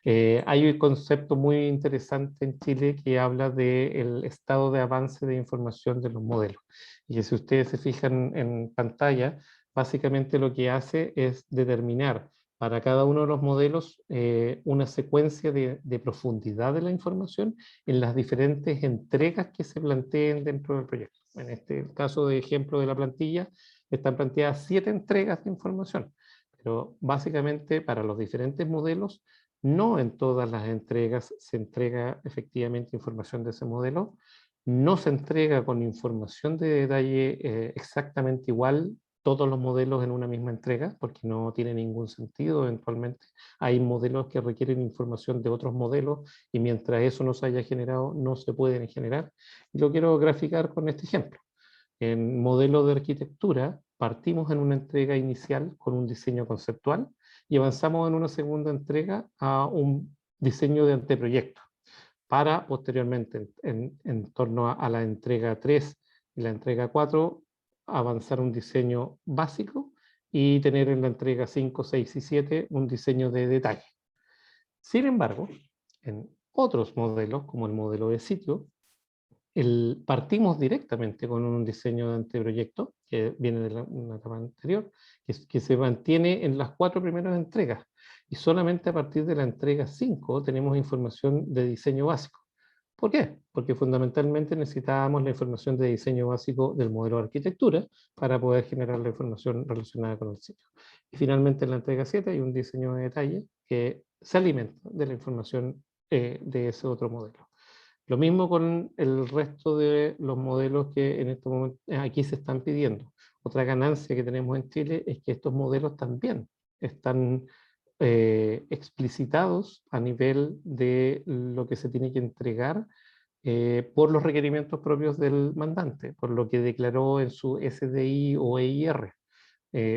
Hay un concepto muy interesante en Chile que habla del estado de avance de información de los modelos. Y que si ustedes se fijan en pantalla, básicamente lo que hace es determinar para cada uno de los modelos una secuencia de profundidad de la información en las diferentes entregas que se planteen dentro del proyecto. En este caso de ejemplo de la plantilla, están planteadas 7 entregas de información, pero básicamente para los diferentes modelos, no en todas las entregas se entrega efectivamente información de ese modelo, no se entrega con información de detalle exactamente igual todos los modelos en una misma entrega, porque no tiene ningún sentido eventualmente. Hay modelos que requieren información de otros modelos y mientras eso no se haya generado, no se pueden generar. Y lo quiero graficar con este ejemplo. En modelo de arquitectura, partimos en una entrega inicial con un diseño conceptual y avanzamos en una segunda entrega a un diseño de anteproyecto para posteriormente, en torno a la entrega 3 y la entrega 4, avanzar un diseño básico y tener en la entrega 5, 6 y 7 un diseño de detalle. Sin embargo, en otros modelos, como el modelo de sitio, partimos directamente con un diseño de anteproyecto, que viene de una etapa anterior, que se mantiene en las 4 primeras entregas. Y solamente a partir de la entrega 5 tenemos información de diseño básico. ¿Por qué? Porque fundamentalmente necesitábamos la información de diseño básico del modelo de arquitectura para poder generar la información relacionada con el sitio. Y finalmente en la entrega 7 hay un diseño de detalle que se alimenta de la información de ese otro modelo. Lo mismo con el resto de los modelos que en este momento aquí se están pidiendo. Otra ganancia que tenemos en Chile es que estos modelos también están explicitados a nivel de lo que se tiene que entregar por los requerimientos propios del mandante, por lo que declaró en su SDI o EIR.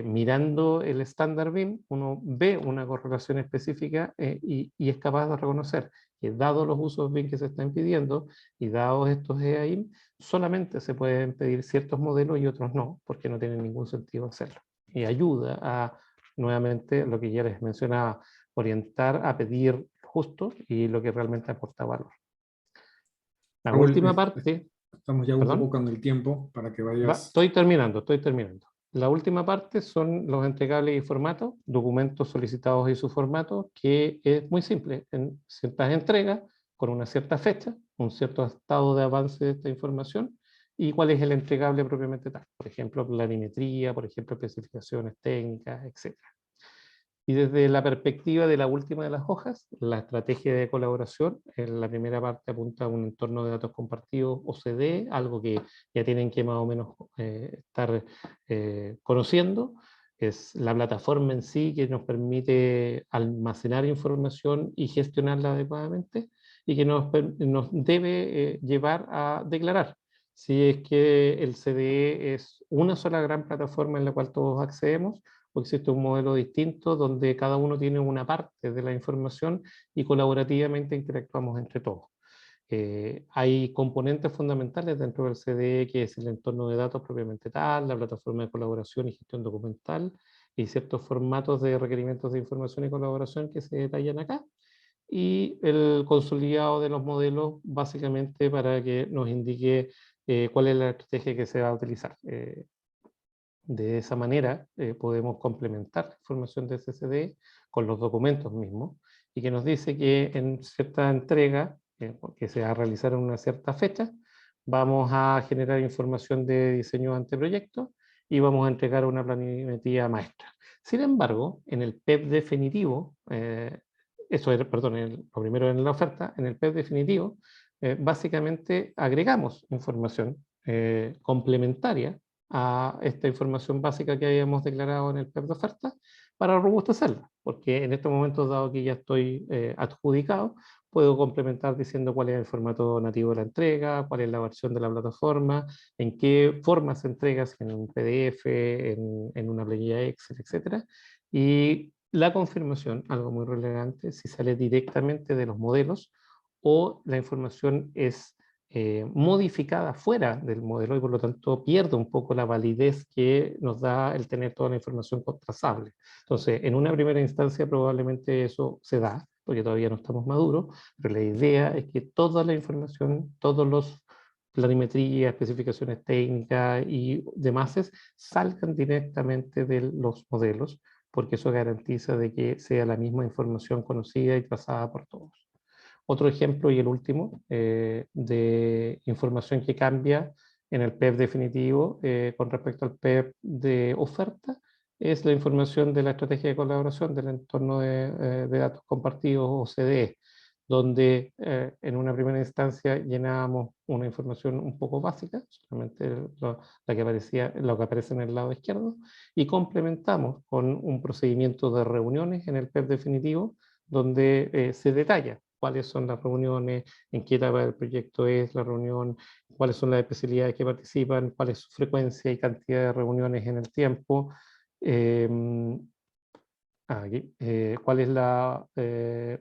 Mirando el estándar BIM, uno ve una correlación específica y es capaz de reconocer que dados los usos BIM que se están pidiendo y dados estos EAIM, solamente se pueden pedir ciertos modelos y otros no, porque no tiene ningún sentido hacerlo. Y ayuda a, nuevamente, lo que ya les mencionaba, orientar a pedir justo y lo que realmente aporta valor. La Raúl, última parte, estamos ya un poco perdón, con el tiempo para que vayas. estoy terminando. La última parte son los entregables y formatos, documentos solicitados y su formato, que es muy simple. En ciertas entregas, con una cierta fecha, un cierto estado de avance de esta información, y cuál es el entregable propiamente tal. Por ejemplo, planimetría, por ejemplo, especificaciones técnicas, etc. Y desde la perspectiva de la última de las hojas, la estrategia de colaboración, en la primera parte apunta a un entorno de datos compartidos OCDE, algo que ya tienen que más o menos estar conociendo. Es la plataforma en sí que nos permite almacenar información y gestionarla adecuadamente y que nos debe llevar a declarar si es que el CDE es una sola gran plataforma en la cual todos accedemos o existe un modelo distinto donde cada uno tiene una parte de la información y colaborativamente interactuamos entre todos. Hay componentes fundamentales dentro del CDE, que es el entorno de datos propiamente tal, la plataforma de colaboración y gestión documental, y ciertos formatos de requerimientos de información y colaboración que se detallan acá, y el consolidado de los modelos básicamente para que nos indique cuál es la estrategia que se va a utilizar. De esa manera podemos complementar la información de CCD con los documentos mismos y que nos dice que en cierta entrega que se va a realizar en una cierta fecha, vamos a generar información de diseño de anteproyecto y vamos a entregar una planimetría maestra. Sin embargo, en el PEP definitivo, lo primero en la oferta, en el PEP definitivo, básicamente agregamos información complementaria a esta información básica que habíamos declarado en el PEP de oferta para robustecerla, porque en estos momentos, dado que ya estoy adjudicado, puedo complementar diciendo cuál es el formato nativo de la entrega, cuál es la versión de la plataforma, en qué forma se entrega, si en un PDF, en una planilla Excel, etc. Y la confirmación, algo muy relevante, si sale directamente de los modelos o la información es modificada fuera del modelo y por lo tanto pierde un poco la validez que nos da el tener toda la información trazable. Entonces, en una primera instancia probablemente eso se da, porque todavía no estamos maduros, pero la idea es que toda la información, todos los planimetría, especificaciones técnicas y demás salgan directamente de los modelos, porque eso garantiza de que sea la misma información conocida y trazada por todos. Otro ejemplo y el último de información que cambia en el PEP definitivo, con respecto al PEP de oferta, es la información de la estrategia de colaboración del entorno de datos compartidos o CDE, donde en una primera instancia llenábamos una información un poco básica, solamente la que aparecía, lo que aparece en el lado izquierdo, y complementamos con un procedimiento de reuniones en el PEP definitivo, donde se detalla cuáles son las reuniones, en qué etapa del proyecto es la reunión, cuáles son las especialidades que participan, cuál es su frecuencia y cantidad de reuniones en el tiempo, eh, aquí, cuál es la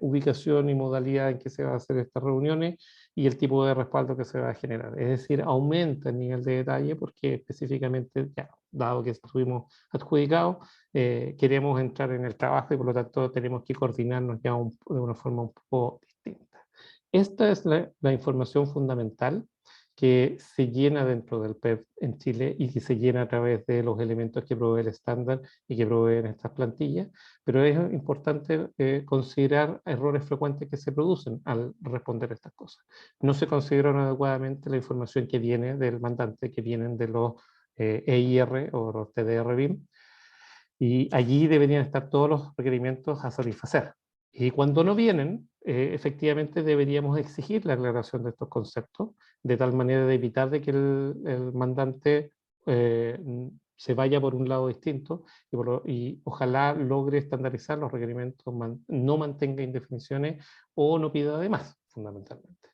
ubicación y modalidad en que se va a hacer estas reuniones y el tipo de respaldo que se va a generar. Es decir, aumenta el nivel de detalle porque específicamente, ya, dado que estuvimos adjudicados, queremos entrar en el trabajo y por lo tanto tenemos que coordinarnos ya de una forma un poco distinta. Esta es la información fundamental que se llena dentro del PEP en Chile y que se llena a través de los elementos que provee el estándar y que proveen estas plantillas, pero es importante considerar errores frecuentes que se producen al responder estas cosas. No se consideraron adecuadamente la información que viene del mandante, que vienen de los EIR o los TDR BIM, y allí deberían estar todos los requerimientos a satisfacer. Y cuando no vienen, efectivamente deberíamos exigir la aclaración de estos conceptos, de tal manera de evitar de que el mandante eh, se vaya por un lado distinto y ojalá logre estandarizar los requerimientos, no mantenga indefiniciones o no pida de más, fundamentalmente.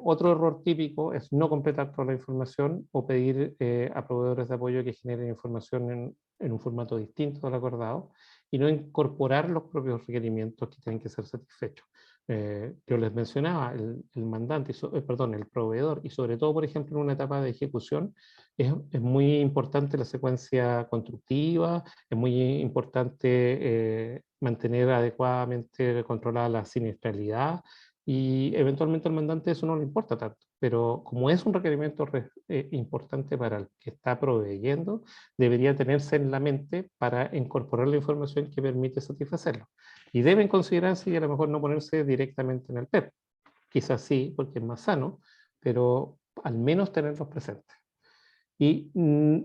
Otro error típico es no completar toda la información o pedir a proveedores de apoyo que generen información en un formato distinto al acordado y no incorporar los propios requerimientos que tienen que ser satisfechos. Yo les mencionaba, el mandante, perdón, el proveedor, y sobre todo, por ejemplo, en una etapa de ejecución, es muy importante la secuencia constructiva, es muy importante mantener adecuadamente controlada la siniestralidad, y eventualmente al mandante eso no le importa tanto, pero como es un requerimiento importante para el que está proveyendo, debería tenerse en la mente para incorporar la información que permite satisfacerlo. Y deben considerarse y a lo mejor no ponerse directamente en el PEP. Quizás sí, porque es más sano, pero al menos tenerlos presentes. Y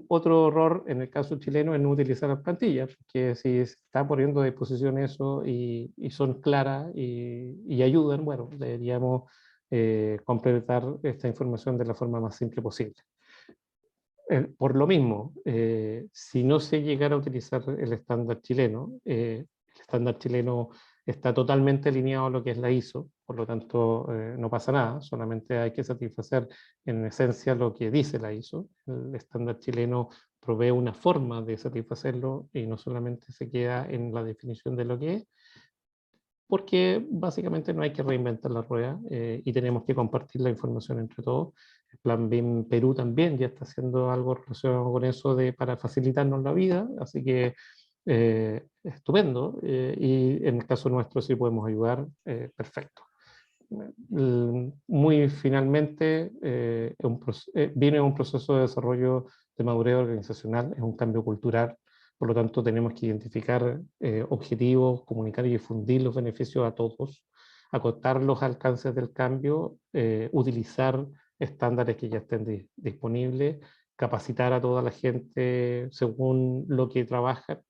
otro error en el caso chileno es no utilizar las plantillas, que si está poniendo a disposición eso y son claras y ayudan, bueno, deberíamos completar esta información de la forma más simple posible. Por lo mismo, si no se llegara a utilizar el estándar chileno está totalmente alineado a lo que es la ISO, por lo tanto no pasa nada, solamente hay que satisfacer en esencia lo que dice la ISO. El estándar chileno provee una forma de satisfacerlo y no solamente se queda en la definición de lo que es, porque básicamente no hay que reinventar la rueda y tenemos que compartir la información entre todos. El Plan BIM Perú también ya está haciendo algo relacionado con eso para facilitarnos la vida, así que estupendo. Y en el caso nuestro, si podemos ayudar, perfecto. Muy finalmente, viene un proceso de desarrollo de madurez organizacional, es un cambio cultural. Por lo tanto, tenemos que identificar objetivos, comunicar y difundir los beneficios a todos, acotar los alcances del cambio, utilizar estándares que ya estén disponibles, capacitar a toda la gente según lo que trabaja,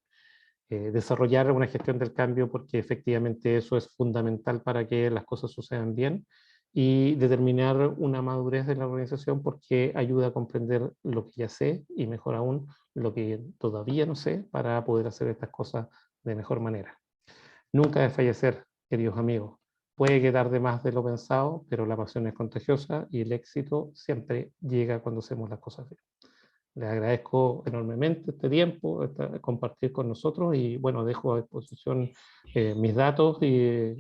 desarrollar una gestión del cambio porque efectivamente eso es fundamental para que las cosas sucedan bien y determinar una madurez de la organización porque ayuda a comprender lo que ya sé y mejor aún lo que todavía no sé para poder hacer estas cosas de mejor manera. Nunca desfallecer, queridos amigos. Puede quedar de más de lo pensado, pero la pasión es contagiosa y el éxito siempre llega cuando hacemos las cosas bien. Les agradezco enormemente este tiempo, compartir con nosotros y bueno, dejo a disposición mis datos y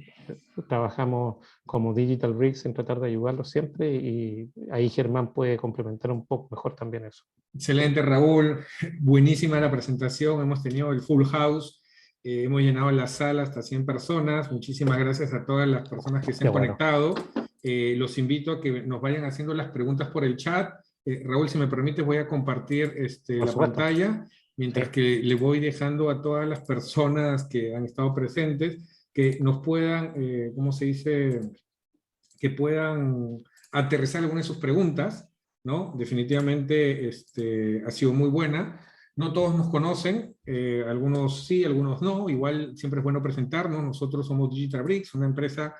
trabajamos como Digital Bricks en tratar de ayudarlos siempre y ahí Germán puede complementar un poco mejor también eso. Excelente, Raúl. Buenísima la presentación. Hemos tenido el full house. Hemos llenado la sala hasta 100 personas. Muchísimas gracias a todas las personas que se han conectado. Los invito a que nos vayan haciendo las preguntas por el chat. Raúl, si me permites, voy a compartir la pantalla, mientras que le voy dejando a todas las personas que han estado presentes que nos puedan, ¿cómo se dice? Que puedan aterrizar algunas de sus preguntas. ¿no? Definitivamente ha sido muy buena. No todos nos conocen, algunos sí, algunos no. Igual siempre es bueno presentarnos. Nosotros somos Digital Bricks, una empresa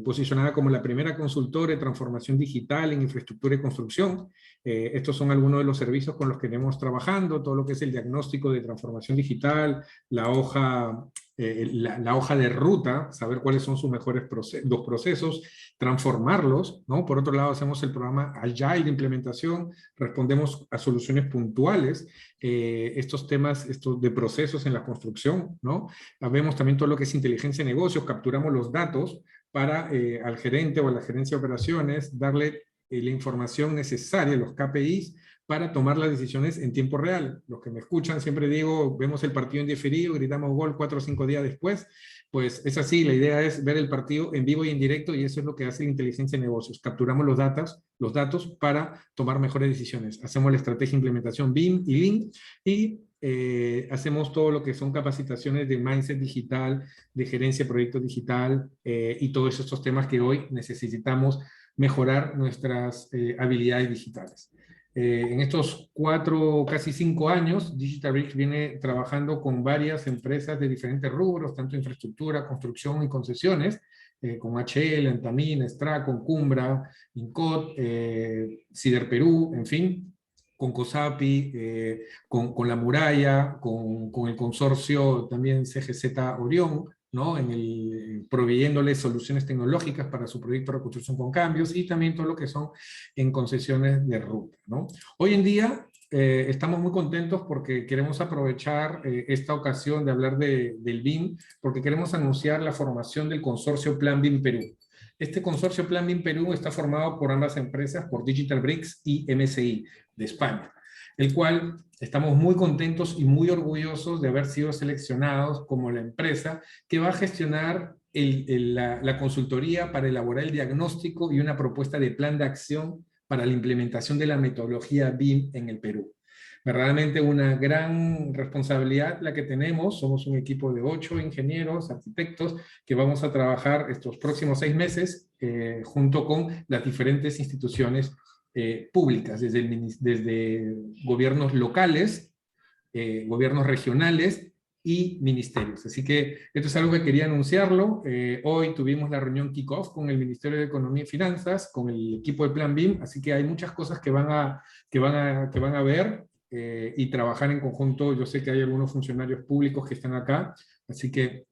posicionada como la primera consultora de transformación digital en infraestructura y construcción. Estos son algunos de los servicios con los que venimos trabajando, todo lo que es el diagnóstico de transformación digital, la hoja de ruta, saber cuáles son sus mejores los procesos, transformarlos, ¿no? Por otro lado, hacemos el programa Agile de implementación, respondemos a soluciones puntuales, estos temas de procesos en la construcción, ¿no? Vemos también todo lo que es inteligencia de negocios, capturamos los datos para al gerente o a la gerencia de operaciones darle la información necesaria, los KPIs, para tomar las decisiones en tiempo real. Los que me escuchan, siempre digo, vemos el partido en diferido, gritamos gol 4 o 5 días después, pues es así, la idea es ver el partido en vivo y en directo, y eso es lo que hace la inteligencia de negocios. Capturamos los datos para tomar mejores decisiones. Hacemos la estrategia de implementación BIM y Lean, y hacemos todo lo que son capacitaciones de mindset digital, de gerencia de proyectos digital, y todos estos temas que hoy necesitamos mejorar nuestras habilidades digitales. En estos 4, casi 5 años, Digital Bricks viene trabajando con varias empresas de diferentes rubros, tanto infraestructura, construcción y concesiones, con HL, Antamina, Stracon, Cumbra, Incot, Cider Perú, en fin, con COSAPI, con La Muralla, con el consorcio también CGZ Orión, ¿no? Proveyéndole soluciones tecnológicas para su proyecto de reconstrucción con cambios, y también todo lo que son en concesiones de ruta, ¿no? Hoy en día estamos muy contentos porque queremos aprovechar esta ocasión de hablar del BIM, porque queremos anunciar la formación del consorcio Plan BIM Perú. Este consorcio Plan BIM Perú está formado por ambas empresas, por Digital Bricks y MSI de España, el cual estamos muy contentos y muy orgullosos de haber sido seleccionados como la empresa que va a gestionar la consultoría para elaborar el diagnóstico y una propuesta de plan de acción para la implementación de la metodología BIM en el Perú. Verdaderamente una gran responsabilidad la que tenemos. Somos un equipo de 8 ingenieros, arquitectos, que vamos a trabajar estos próximos 6 meses junto con las diferentes instituciones públicas, desde gobiernos locales, gobiernos regionales y ministerios. Así que esto es algo que quería anunciarlo. Hoy tuvimos la reunión kick-off con el Ministerio de Economía y Finanzas, con el equipo de Plan BIM, así que hay muchas cosas que van a ver y trabajar en conjunto. Yo sé que hay algunos funcionarios públicos que están acá, así que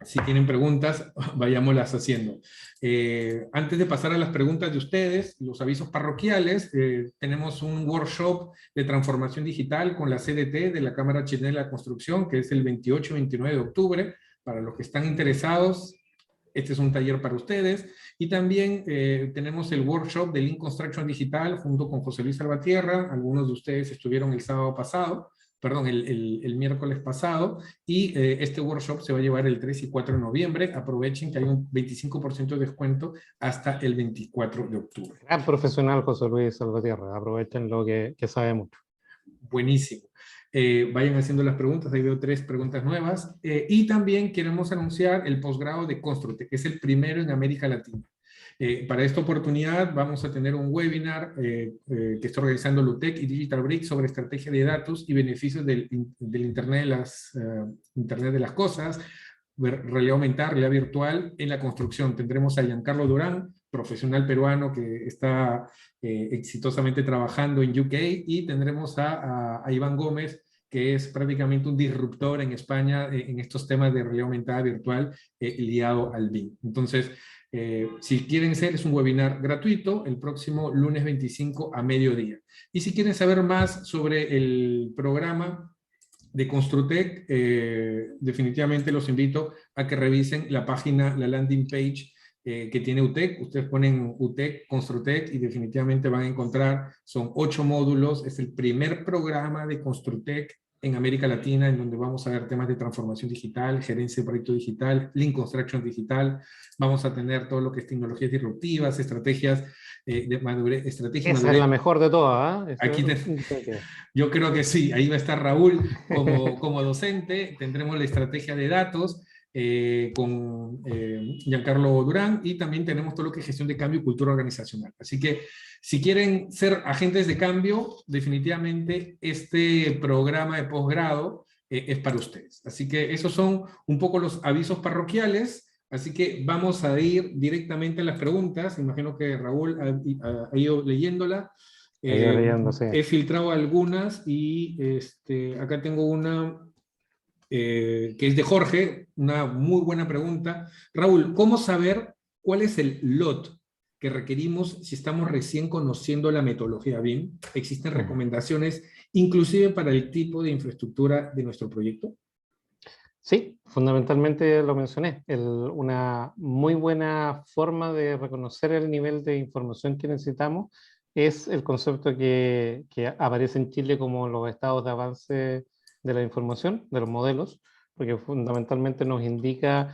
si tienen preguntas, vayámoslas haciendo. Antes de pasar a las preguntas de ustedes, los avisos parroquiales, tenemos un workshop de transformación digital con la CDT de la Cámara Chilena de la Construcción, que es el 28 y 29 de octubre. Para los que están interesados, este es un taller para ustedes. Y también tenemos el workshop de Lean Construction Digital junto con José Luis Salvatierra. Algunos de ustedes estuvieron el sábado pasado, perdón, el miércoles pasado, y este workshop se va a llevar el 3 y 4 de noviembre. Aprovechen que hay un 25% de descuento hasta el 24 de octubre. Gran profesional José Luis Salvatierra, aprovechen lo que sabe mucho. Buenísimo. Vayan haciendo las preguntas, ahí veo 3 preguntas nuevas. Y también queremos anunciar el posgrado de Construtec, que es el primero en América Latina. Para esta oportunidad vamos a tener un webinar que está organizando Lutec y Digital Bricks sobre estrategia de datos y beneficios del Internet de las cosas, realidad aumentada, realidad virtual en la construcción. Tendremos a Giancarlo Durán, profesional peruano que está exitosamente trabajando en UK, y tendremos a Iván Gómez, que es prácticamente un disruptor en España en estos temas de realidad aumentada virtual liado al BIM. Entonces, si quieren ser, es un webinar gratuito el próximo lunes 25 a mediodía. Y si quieren saber más sobre el programa de Construtec, definitivamente los invito a que revisen la página, la landing page que tiene UTEC. Ustedes ponen UTEC, Construtec, y definitivamente van a encontrar, son 8 módulos, es el primer programa de Construtec en América Latina, en donde vamos a ver temas de transformación digital, gerencia de proyecto digital, Lean Construction digital. Vamos a tener todo lo que es tecnologías disruptivas, estrategias de madurez. Esa es la mejor de todas, ¿eh? Aquí yo creo que sí, ahí va a estar Raúl como docente. Tendremos la estrategia de datos, con Giancarlo Durán, y también tenemos todo lo que es gestión de cambio y cultura organizacional. Así que si quieren ser agentes de cambio, definitivamente este programa de posgrado es para ustedes. Así que esos son un poco los avisos parroquiales. Así que vamos a ir directamente a las preguntas. Imagino que Raúl ha ido leyéndola. He ido leyendo, sí. He filtrado algunas y acá tengo una que es de Jorge, una muy buena pregunta. Raúl, ¿cómo saber cuál es el LOT que requerimos si estamos recién conociendo la metodología BIM? ¿Existen recomendaciones inclusive para el tipo de infraestructura de nuestro proyecto? Sí, fundamentalmente lo mencioné. Una muy buena forma de reconocer el nivel de información que necesitamos es el concepto que aparece en Chile como los estados de avance de la información, de los modelos, porque fundamentalmente nos indica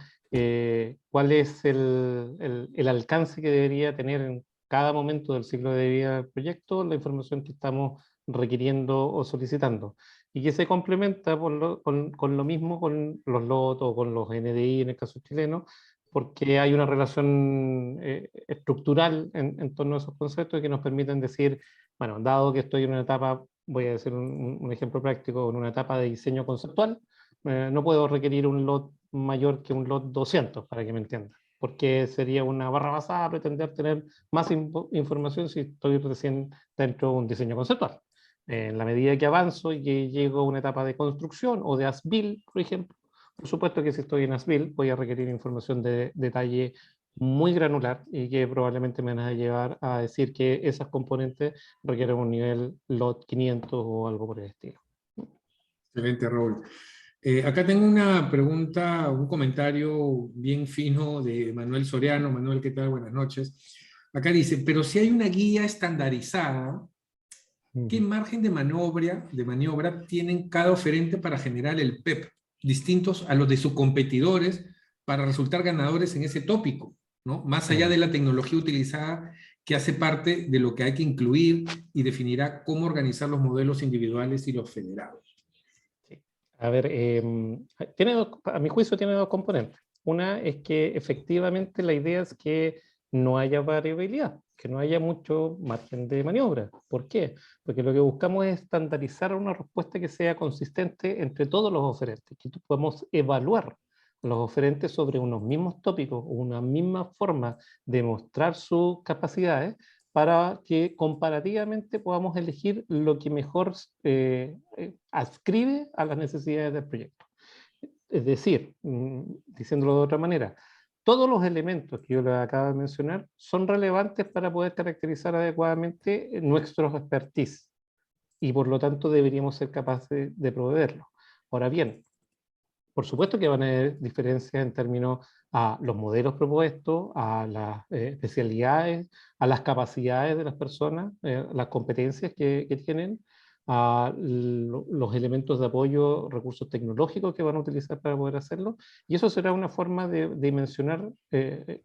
cuál es el alcance que debería tener en cada momento del ciclo de vida del proyecto la información que estamos requiriendo o solicitando, y que se complementa con lo mismo con los LOT o con los NDI en el caso chileno, porque hay una relación estructural en torno a esos conceptos que nos permiten decir, bueno, dado que estoy en una etapa, voy a decir un ejemplo práctico, en una etapa de diseño conceptual, no puedo requerir un LOT mayor que un LOT 200, para que me entiendan, porque sería una barra basada pretender tener más información si estoy recién dentro de un diseño conceptual. En la medida que avanzo y que llego a una etapa de construcción o de as-built, por ejemplo, por supuesto que si estoy en as-built voy a requerir información de detalle muy granular y que probablemente me van a llevar a decir que esas componentes requieren un nivel LOT 500 o algo por el estilo. Excelente, Raúl. Acá tengo una pregunta, un comentario bien fino de Manuel Soriano. Manuel, ¿qué tal? Buenas noches. Acá dice, pero si hay una guía estandarizada, ¿qué margen de maniobra tienen cada oferente para generar el PEP, distintos a los de sus competidores, para resultar ganadores en ese tópico, ¿no? Más allá de la tecnología utilizada, que hace parte de lo que hay que incluir y definirá cómo organizar los modelos individuales y los federados? A ver, a mi juicio tiene dos componentes. Una es que efectivamente la idea es que no haya variabilidad, que no haya mucho margen de maniobra. ¿Por qué? Porque lo que buscamos es estandarizar una respuesta que sea consistente entre todos los oferentes, que podamos evaluar los oferentes sobre unos mismos tópicos, una misma forma de mostrar sus capacidades, para que comparativamente podamos elegir lo que mejor adscribe a las necesidades del proyecto. Es decir, diciéndolo de otra manera, todos los elementos que yo les acabo de mencionar son relevantes para poder caracterizar adecuadamente nuestros expertise, y por lo tanto deberíamos ser capaces de proveerlo. Ahora bien, por supuesto que van a haber diferencias en términos a los modelos propuestos, a las especialidades, a las capacidades de las personas, las competencias que tienen, a los elementos de apoyo, recursos tecnológicos que van a utilizar para poder hacerlo, y eso será una forma de dimensionar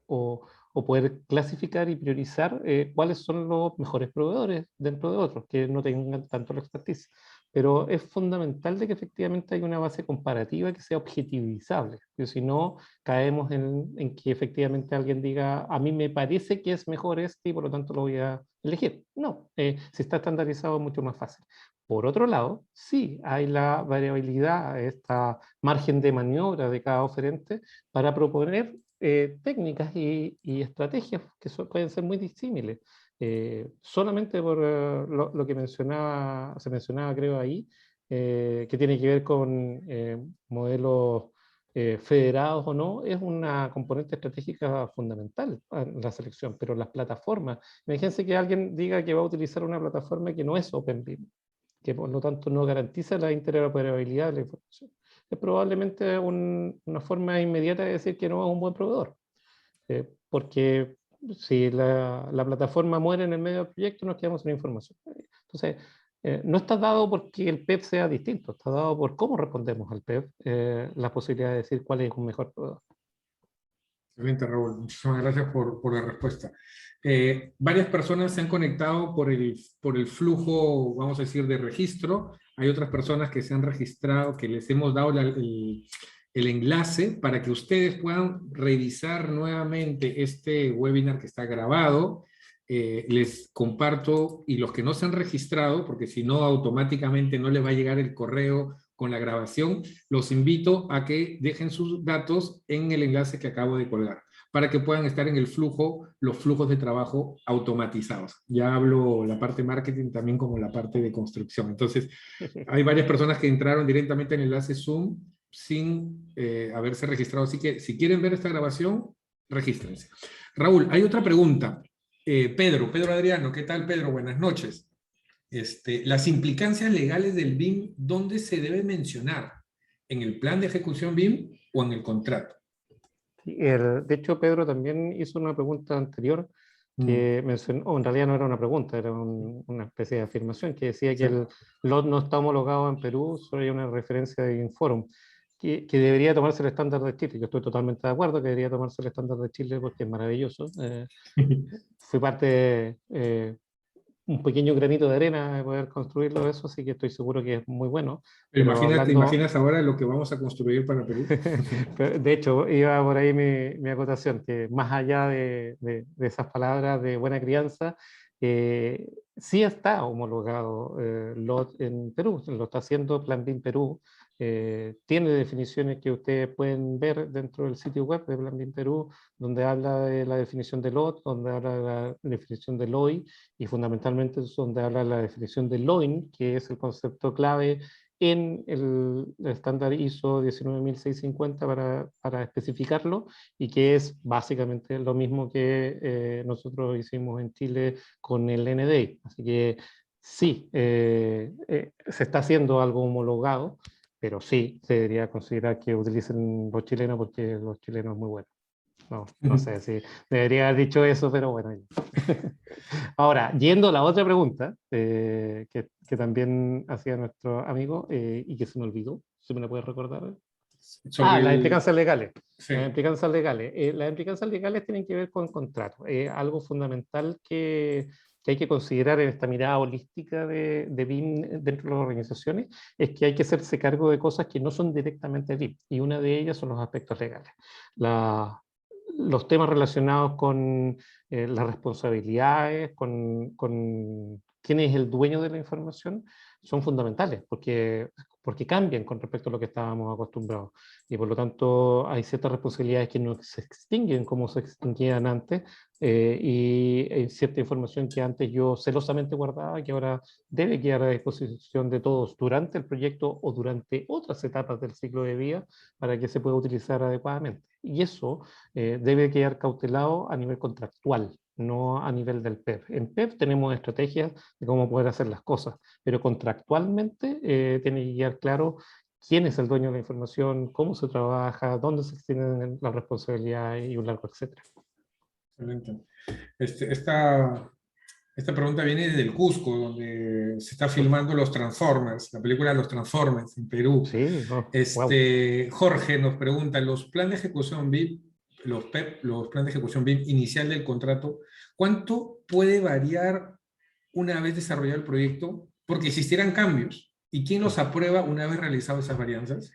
o poder clasificar y priorizar cuáles son los mejores proveedores dentro de otros, que no tengan tanto la expertise. Pero es fundamental de que efectivamente haya una base comparativa que sea objetivizable, porque si no caemos en que efectivamente alguien diga, a mí me parece que es mejor este y por lo tanto lo voy a elegir. No, si está estandarizado es mucho más fácil. Por otro lado, sí hay la variabilidad, esta margen de maniobra de cada oferente para proponer técnicas y estrategias que pueden ser muy disímiles. Solamente por lo que se mencionaba creo ahí, que tiene que ver con modelos federados o no, es una componente estratégica fundamental en la selección, pero las plataformas, imagínense que alguien diga que va a utilizar una plataforma que no es OpenBIM, que por lo tanto no garantiza la interoperabilidad de la información. Es probablemente una forma inmediata de decir que no es un buen proveedor, porque si la plataforma muere en el medio del proyecto, nos quedamos sin información. Entonces, no está dado porque el PEP sea distinto, está dado por cómo respondemos al PEP, la posibilidad de decir cuál es un mejor proveedor. Excelente, Raúl. Muchísimas gracias por la respuesta. Varias personas se han conectado por el flujo, vamos a decir, de registro. Hay otras personas que se han registrado, que les hemos dado el enlace para que ustedes puedan revisar nuevamente este webinar que está grabado. Les comparto, y los que no se han registrado, porque si no automáticamente no les va a llegar el correo con la grabación, los invito a que dejen sus datos en el enlace que acabo de colgar, para que puedan estar en el flujo, los flujos de trabajo automatizados. Ya hablo la parte marketing también como la parte de construcción. Entonces, hay varias personas que entraron directamente en el enlace Zoom sin haberse registrado. Así que si quieren ver esta grabación, regístrense. Raúl, hay otra pregunta. Pedro Adriano, ¿qué tal, Pedro? Buenas noches. Las implicancias legales del BIM, ¿dónde se debe mencionar? ¿En el plan de ejecución BIM o en el contrato? De hecho, Pedro también hizo una pregunta anterior que mencionó, o en realidad no era una pregunta, era una especie de afirmación que decía que el LOT no está homologado en Perú, solo hay una referencia de Inforum, que debería tomarse el estándar de Chile. Yo estoy totalmente de acuerdo que debería tomarse el estándar de Chile porque es maravilloso. Fui parte un pequeño granito de arena de poder construirlo eso, así que estoy seguro que es muy bueno. Pero ¿Te imaginas ahora lo que vamos a construir para Perú? De hecho, iba por ahí mi acotación, que más allá de esas palabras de buena crianza, sí está homologado LOT en Perú, lo está haciendo Plan BIM Perú, tiene definiciones que ustedes pueden ver dentro del sitio web de Plan BIM Perú, donde habla de la definición de LOT, donde habla de la definición de LOI, y fundamentalmente es donde habla de la definición de LOIN, que es el concepto clave en el estándar ISO 19650 para especificarlo, y que es básicamente lo mismo que nosotros hicimos en Chile con el NDI. Así que sí, se está haciendo algo homologado, pero sí se debería considerar que utilicen los chilenos porque los chilenos es muy bueno. No sé si debería haber dicho eso, pero bueno. Ahora, yendo a la otra pregunta, que también hacía nuestro amigo y que se me olvidó, ¿se me la puede recordar? Sobre Las implicancias legales. Sí. Las implicancias legales. Las implicancias legales tienen que ver con contratos. Algo fundamental que hay que considerar en esta mirada holística de BIM dentro de las organizaciones es que hay que hacerse cargo de cosas que no son directamente BIM, y una de ellas son los aspectos legales. Los temas relacionados con las responsabilidades, con quién es el dueño de la información, son fundamentales porque cambian con respecto a lo que estábamos acostumbrados. Y por lo tanto hay ciertas responsabilidades que no se extinguen como se extinguían antes, y hay cierta información que antes yo celosamente guardaba que ahora debe quedar a disposición de todos durante el proyecto o durante otras etapas del ciclo de vida para que se pueda utilizar adecuadamente. Y eso debe quedar cautelado a nivel contractual, no a nivel del PEP. En PEP tenemos estrategias de cómo poder hacer las cosas, pero contractualmente tiene que quedar claro quién es el dueño de la información, cómo se trabaja, dónde se extienden las responsabilidades y un largo etcétera. Excelente. Esta pregunta viene desde el Cusco, donde se está filmando Los Transformers, la película Los Transformers en Perú. Sí, oh, wow. Jorge nos pregunta, los planes de ejecución BIM, los PEP, los planes de ejecución BIM inicial del contrato, ¿cuánto puede variar una vez desarrollado el proyecto? Porque existirán cambios. ¿Y quién los aprueba una vez realizado esas varianzas?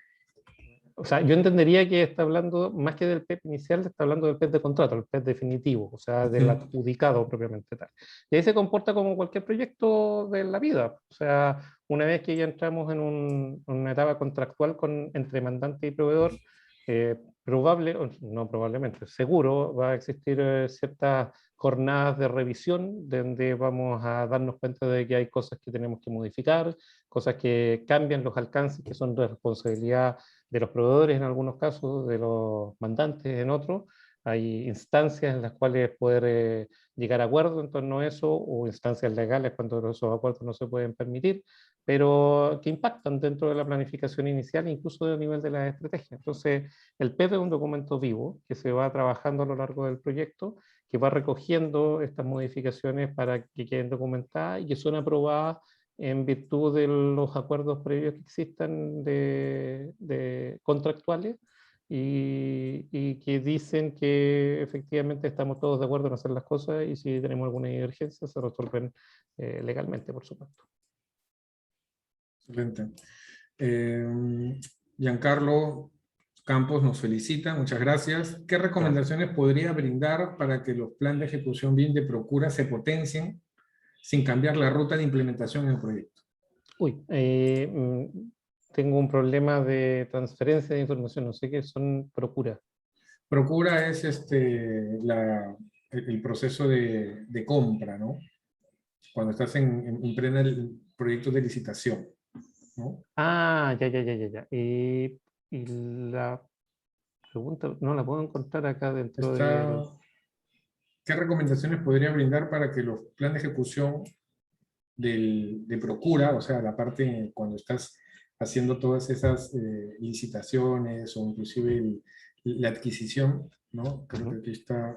O sea, yo entendería que está hablando, más que del PEP inicial, está hablando del PEP de contrato, el PEP definitivo, o sea, del adjudicado propiamente tal. Y ahí se comporta como cualquier proyecto de la vida. O sea, una vez que ya entramos en una etapa contractual entre mandante y proveedor, no probablemente, seguro va a existir ciertas jornadas de revisión donde vamos a darnos cuenta de que hay cosas que tenemos que modificar, cosas que cambian los alcances que son de responsabilidad de los proveedores en algunos casos, de los mandantes en otros. Hay instancias en las cuales poder llegar a acuerdos en torno a eso, o instancias legales cuando esos acuerdos no se pueden permitir, pero que impactan dentro de la planificación inicial, incluso a nivel de la estrategia. Entonces, el PEP es un documento vivo que se va trabajando a lo largo del proyecto, que va recogiendo estas modificaciones para que queden documentadas y que son aprobadas en virtud de los acuerdos previos que existan de contractuales, y que dicen que efectivamente estamos todos de acuerdo en hacer las cosas, y si tenemos alguna divergencia se resuelven legalmente, por supuesto. Excelente. Giancarlo, Campos nos felicita, muchas gracias. ¿Qué Gracias. recomendaciones podría brindar para que los planes de ejecución BIM de Procura se potencien sin cambiar la ruta de implementación en el proyecto? Uy, tengo un problema de transferencia de información, no sé qué son Procura. Procura es el proceso de compra, ¿no? Cuando estás en plena proyecto de licitación, ¿no? Ah, ya, ya, ya, ya, ya. Y la pregunta no la puedo encontrar acá dentro del... Está, ¿qué recomendaciones podría brindar para que los planes de ejecución de Procura, o sea, la parte cuando estás haciendo todas esas licitaciones o inclusive la adquisición, ¿no? Creo que Ujú. aquí está,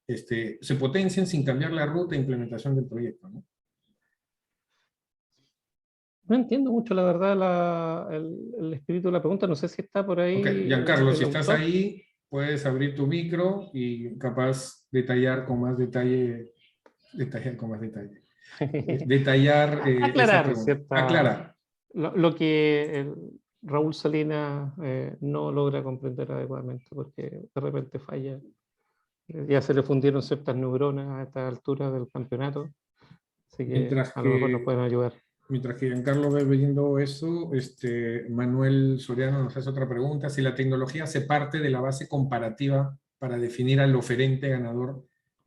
se potencian sin cambiar la ruta de implementación del proyecto, ¿no? No entiendo mucho, la verdad, el espíritu de la pregunta. No sé si está por Ok, ahí Giancarlo, si el estás autor. ahí, puedes abrir tu micro y capaz detallar con más detalle, detallar con más detalle, detallar esa Aclarar pregunta. cierta, Aclara. lo que Raúl Salinas no logra comprender adecuadamente porque de repente falla. Ya se le fundieron ciertas neuronas a esta altura del campeonato, así que Mientras a lo mejor nos que, pueden ayudar. mientras que Giancarlo ve viendo eso, Manuel Soriano nos hace otra pregunta. Si la tecnología hace parte de la base comparativa para definir al oferente ganador,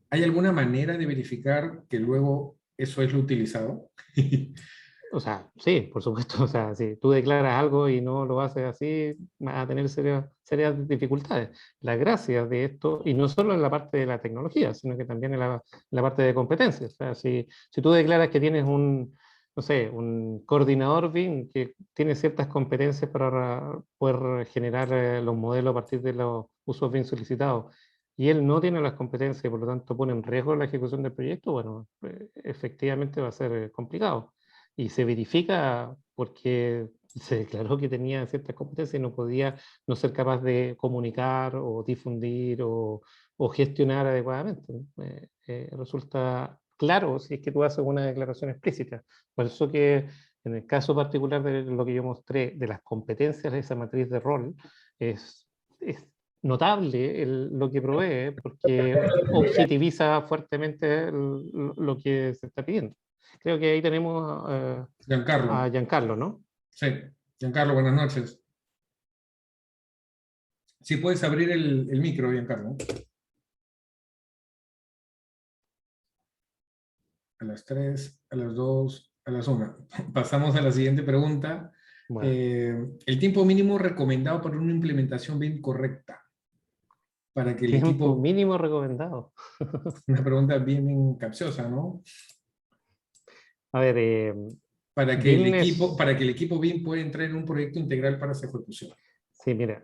¿hay alguna manera de verificar que luego eso es lo utilizado? O sea, sí, por supuesto. O sea, si tú declaras algo y no lo haces así, vas a tener serias dificultades. La gracia de esto, y no solo en la parte de la tecnología, sino que también en la parte de competencias. O sea, si tú declaras que tienes no sé, un coordinador BIM que tiene ciertas competencias para poder generar los modelos a partir de los usos BIM solicitados, y él no tiene las competencias y por lo tanto pone en riesgo la ejecución del proyecto, bueno, efectivamente va a ser complicado y se verifica porque se declaró que tenía ciertas competencias y no podía no ser capaz de comunicar o difundir o gestionar adecuadamente. Resulta claro si es que tú haces una declaración explícita. Por eso que en el caso particular de lo que yo mostré de las competencias de esa matriz de rol, es notable lo que provee porque objetiviza fuertemente lo que se está pidiendo. Creo que ahí tenemos a Giancarlo. Giancarlo, ¿no? Sí, Giancarlo, buenas noches. Si puedes abrir el micro, Giancarlo. A las 3, a las 2, a las 1. Pasamos a la siguiente pregunta. Bueno, El tiempo mínimo recomendado para una implementación bien correcta, para que el tiempo equipo, mínimo recomendado. una pregunta bien capciosa, ¿no? A ver, BIM es, Para que el equipo bien pueda entrar en un proyecto integral para su ejecución. sí, mira,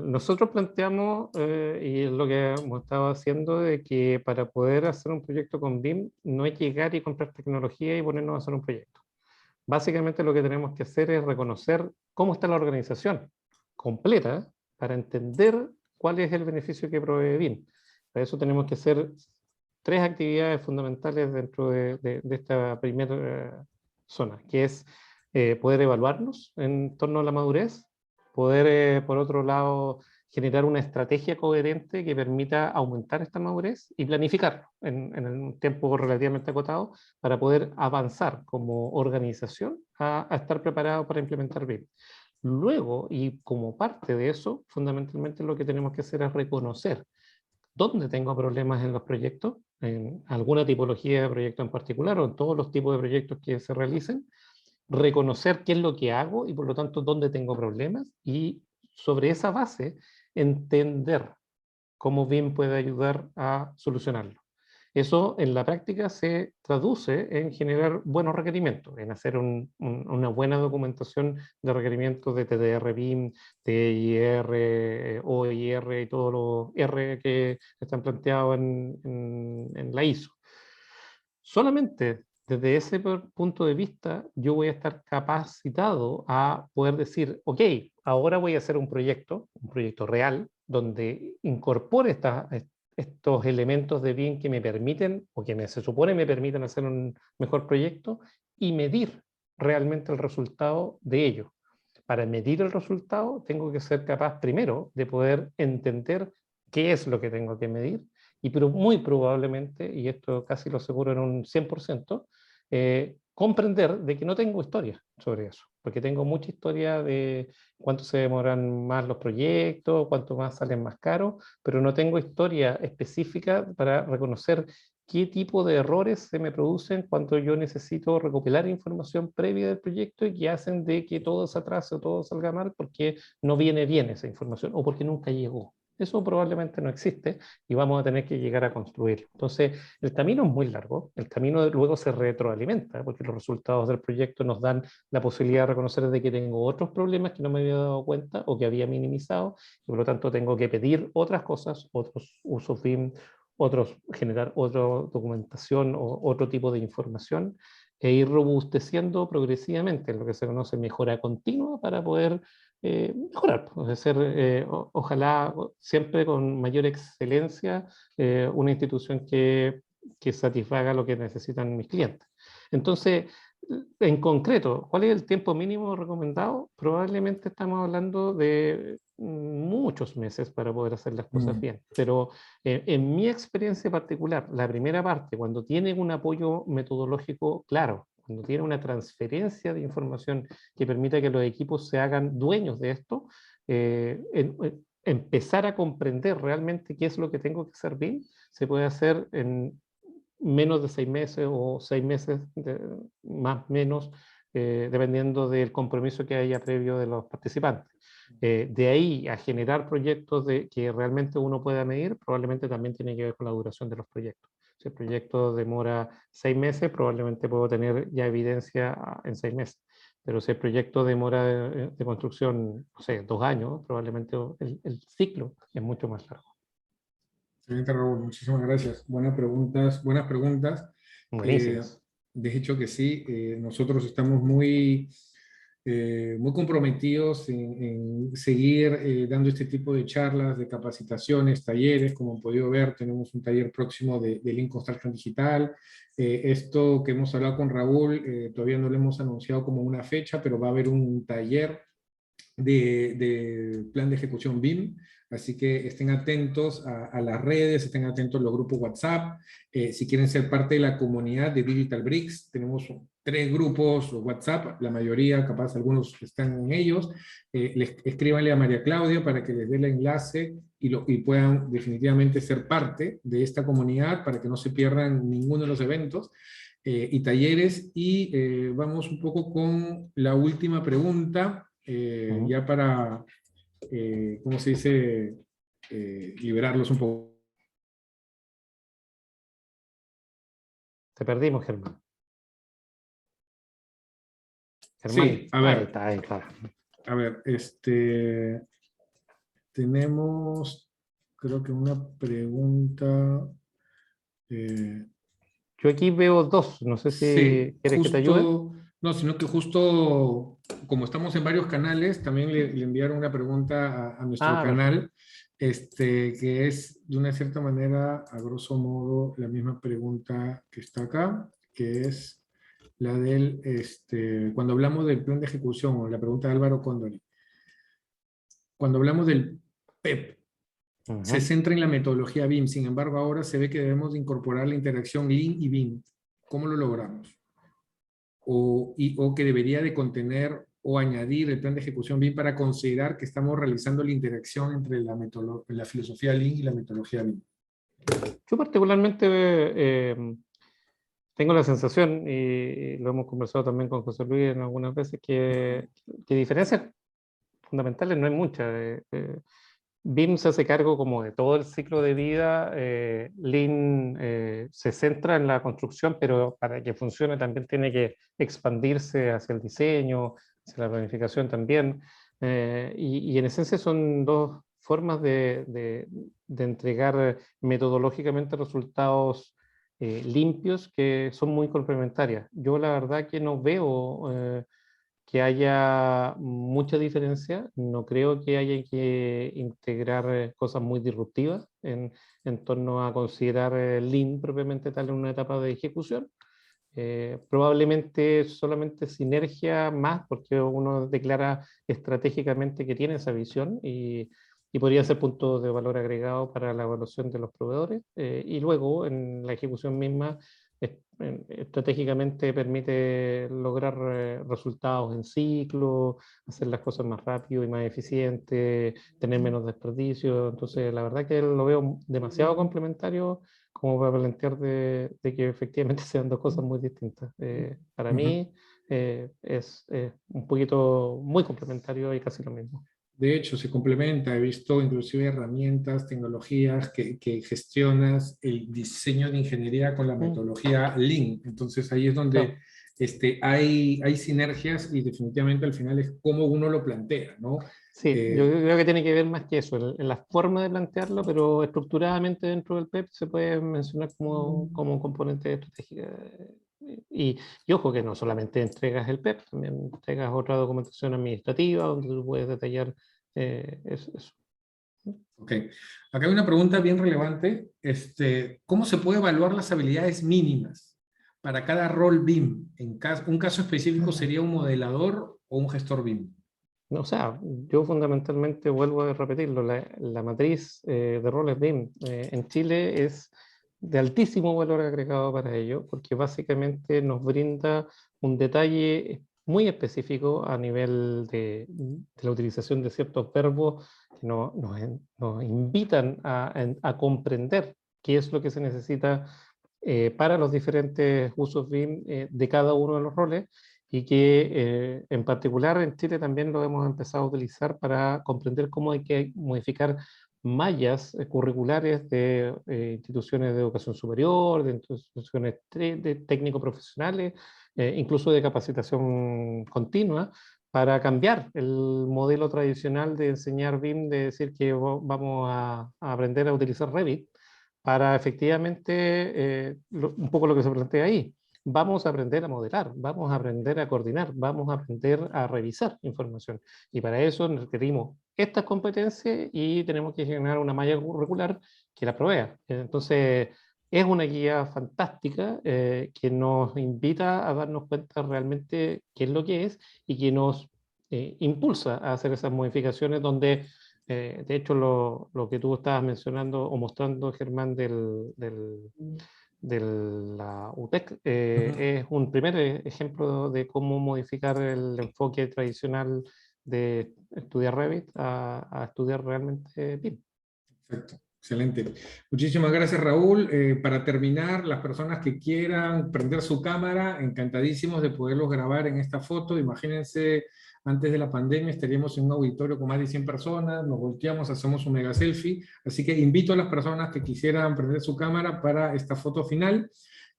nosotros planteamos, y es lo que hemos estado haciendo, de que para poder hacer un proyecto con BIM no es llegar y comprar tecnología y ponernos a hacer un proyecto. Básicamente lo que tenemos que hacer es reconocer cómo está la organización completa para entender cuál es el beneficio que provee BIM. Para eso tenemos que hacer tres actividades fundamentales dentro de esta primera zona, que es poder evaluarnos en torno a la madurez, poder, por otro lado, generar una estrategia coherente que permita aumentar esta madurez y planificar en un tiempo relativamente acotado para poder avanzar como organización a estar preparado para implementar BIM. Luego, y como parte de eso, fundamentalmente lo que tenemos que hacer es reconocer dónde tengo problemas en los proyectos, en alguna tipología de proyecto en particular o en todos los tipos de proyectos que se realicen, reconocer qué es lo que hago y por lo tanto dónde tengo problemas y sobre esa base entender cómo BIM puede ayudar a solucionarlo. Eso en la práctica se traduce en generar buenos requerimientos, en hacer una buena documentación de requerimientos de TDR, BIM, TIR, OIR y todos los R que están planteados en la ISO. Solamente desde ese punto de vista yo voy a estar capacitado a poder decir, ok, ahora voy a hacer un proyecto real, donde incorpore estos elementos de BIM que me permiten, o que se supone me permiten hacer un mejor proyecto, y medir realmente el resultado de ello, para medir el resultado, tengo que ser capaz primero de poder entender qué es lo que tengo que medir, y pero muy probablemente, y esto casi lo aseguro en un 100%, comprender de que no tengo historia sobre eso, porque tengo mucha historia de cuánto se demoran más los proyectos, cuánto más salen más caros, pero no tengo historia específica para reconocer qué tipo de errores se me producen cuando yo necesito recopilar información previa del proyecto y que hacen de que todo se atrase o todo salga mal porque no viene bien esa información o porque nunca llegó. Eso probablemente no existe y vamos a tener que llegar a construirlo. Entonces, el camino es muy largo, el camino luego se retroalimenta porque los resultados del proyecto nos dan la posibilidad de reconocer de que tengo otros problemas que no me había dado cuenta o que había minimizado y por lo tanto tengo que pedir otras cosas, otros usos BIM, otros generar otra documentación o otro tipo de información e ir robusteciendo progresivamente en lo que se conoce mejora continua para poder mejorar, pues, ser, ojalá siempre con mayor excelencia, una institución que satisfaga lo que necesitan mis clientes. Entonces, en concreto, ¿cuál es el tiempo mínimo recomendado? Probablemente estamos hablando de muchos meses para poder hacer las cosas bien, pero en mi experiencia particular, la primera parte, cuando tiene un apoyo metodológico claro, cuando tiene una transferencia de información que permita que los equipos se hagan dueños de esto, empezar a comprender realmente qué es lo que tengo que hacer bien, se puede hacer en menos de 6 meses o 6 meses más menos, dependiendo del compromiso que haya previo de los participantes. De ahí a generar proyectos que realmente uno pueda medir, probablemente también tiene que ver con la duración de los proyectos. Si el proyecto demora 6 meses, probablemente puedo tener ya evidencia en 6 meses. Pero si el proyecto demora de construcción, no sé, 2 años, probablemente el ciclo es mucho más largo. Excelente, Raúl, muchísimas gracias. Buenas preguntas, buenas preguntas. Buenísimas. De hecho que sí, nosotros estamos muy comprometidos en seguir dando este tipo de charlas, de capacitaciones, talleres. Como han podido ver, tenemos un taller próximo de Lean Construction Digital. Esto que hemos hablado con Raúl, todavía no lo hemos anunciado como una fecha, pero va a haber un taller de plan de ejecución BIM, así que estén atentos a las redes, estén atentos a los grupos WhatsApp. Si quieren ser parte de la comunidad de Digital Bricks, tenemos 3 grupos WhatsApp, la mayoría, capaz algunos están en ellos. Escríbanle a María Claudia para que les dé el enlace y puedan definitivamente ser parte de esta comunidad para que no se pierdan ninguno de los eventos y talleres. Y vamos un poco con la última pregunta, ya para, ¿cómo se dice? Liberarlos un poco. Te perdimos, Germán. Germán, Sí, a ver, ahí está. a ver, tenemos, creo que una pregunta. Yo aquí veo dos, no sé Sí, si quieres que te ayude. justo, no, sino que justo como estamos en varios canales, también le enviaron una pregunta a nuestro Ah, perfecto. canal, que es de una cierta manera, a grosso modo, la misma pregunta que está acá, que es la del, cuando hablamos del plan de ejecución, o la pregunta de Álvaro Cóndoli, cuando hablamos del PEP, se Ujú. centra en la metodología BIM, sin embargo, ahora se ve que debemos de incorporar la interacción Lean y BIM. ¿Cómo lo logramos? O que debería de contener o añadir el plan de ejecución BIM para considerar que estamos realizando la interacción entre la filosofía Lean y la metodología BIM. Yo particularmente tengo la sensación, y lo hemos conversado también con José Luis en algunas veces, que diferencias fundamentales no hay muchas. BIM se hace cargo como de todo el ciclo de vida, Lean se centra en la construcción, pero para que funcione también tiene que expandirse hacia el diseño, hacia la planificación también, y en esencia son dos formas de entregar metodológicamente resultados limpios que son muy complementarias. Yo la verdad que no veo que haya mucha diferencia. No creo que haya que integrar cosas muy disruptivas en torno a considerar Lean propiamente tal en una etapa de ejecución. Probablemente solamente sinergia más, porque uno declara estratégicamente que tiene esa visión y podría ser punto de valor agregado para la evaluación de los proveedores. Y luego, en la ejecución misma, estratégicamente permite lograr resultados en ciclo, hacer las cosas más rápido y más eficiente, tener menos desperdicio. Entonces, la verdad que lo veo demasiado complementario como para plantear de que efectivamente sean dos cosas muy distintas. Para mí es un poquito muy complementario y casi lo mismo. De hecho, se complementa. He visto inclusive herramientas, tecnologías que gestionas el diseño de ingeniería con la metodología Lean. Entonces ahí es donde Claro. hay sinergias y definitivamente al final es cómo uno lo plantea, ¿no? Sí, yo creo que tiene que ver más que eso, en la forma de plantearlo, pero estructuradamente dentro del PEP se puede mencionar como un componente estratégico. Y ojo que no solamente entregas el PEP, también entregas otra documentación administrativa donde tú puedes detallar eso. Ok. Acá hay una pregunta bien relevante. ¿Cómo se puede evaluar las habilidades mínimas para cada rol BIM? Un caso específico sería un modelador o un gestor BIM. O sea, yo fundamentalmente vuelvo a repetirlo, la matriz de roles BIM en Chile es de altísimo valor agregado para ello, porque básicamente nos brinda un detalle muy específico a nivel de la utilización de ciertos verbos que nos invitan a comprender qué es lo que se necesita para los diferentes usos BIM de cada uno de los roles y que en particular en Chile también lo hemos empezado a utilizar para comprender cómo hay que modificar mallas curriculares de instituciones de educación superior, de instituciones de técnico-profesionales, incluso de capacitación continua, para cambiar el modelo tradicional de enseñar BIM, de decir que vamos a aprender a utilizar Revit, para efectivamente un poco lo que se plantea ahí. Vamos a aprender a modelar, vamos a aprender a coordinar, vamos a aprender a revisar información. Y para eso requerimos estas competencias y tenemos que generar una malla curricular que la provea. Entonces, es una guía fantástica que nos invita a darnos cuenta realmente qué es lo que es y que nos impulsa a hacer esas modificaciones donde de hecho, lo que tú estabas mencionando o mostrando, Germán, de la UTEC, es un primer ejemplo de cómo modificar el enfoque tradicional de estudiar Revit a estudiar realmente BIM. Perfecto, excelente. Muchísimas gracias, Raúl. Para terminar, las personas que quieran prender su cámara, encantadísimos de poderlos grabar en esta foto. Imagínense, antes de la pandemia estaríamos en un auditorio con más de 100 personas, nos volteamos, hacemos un mega selfie. Así que invito a las personas que quisieran prender su cámara para esta foto final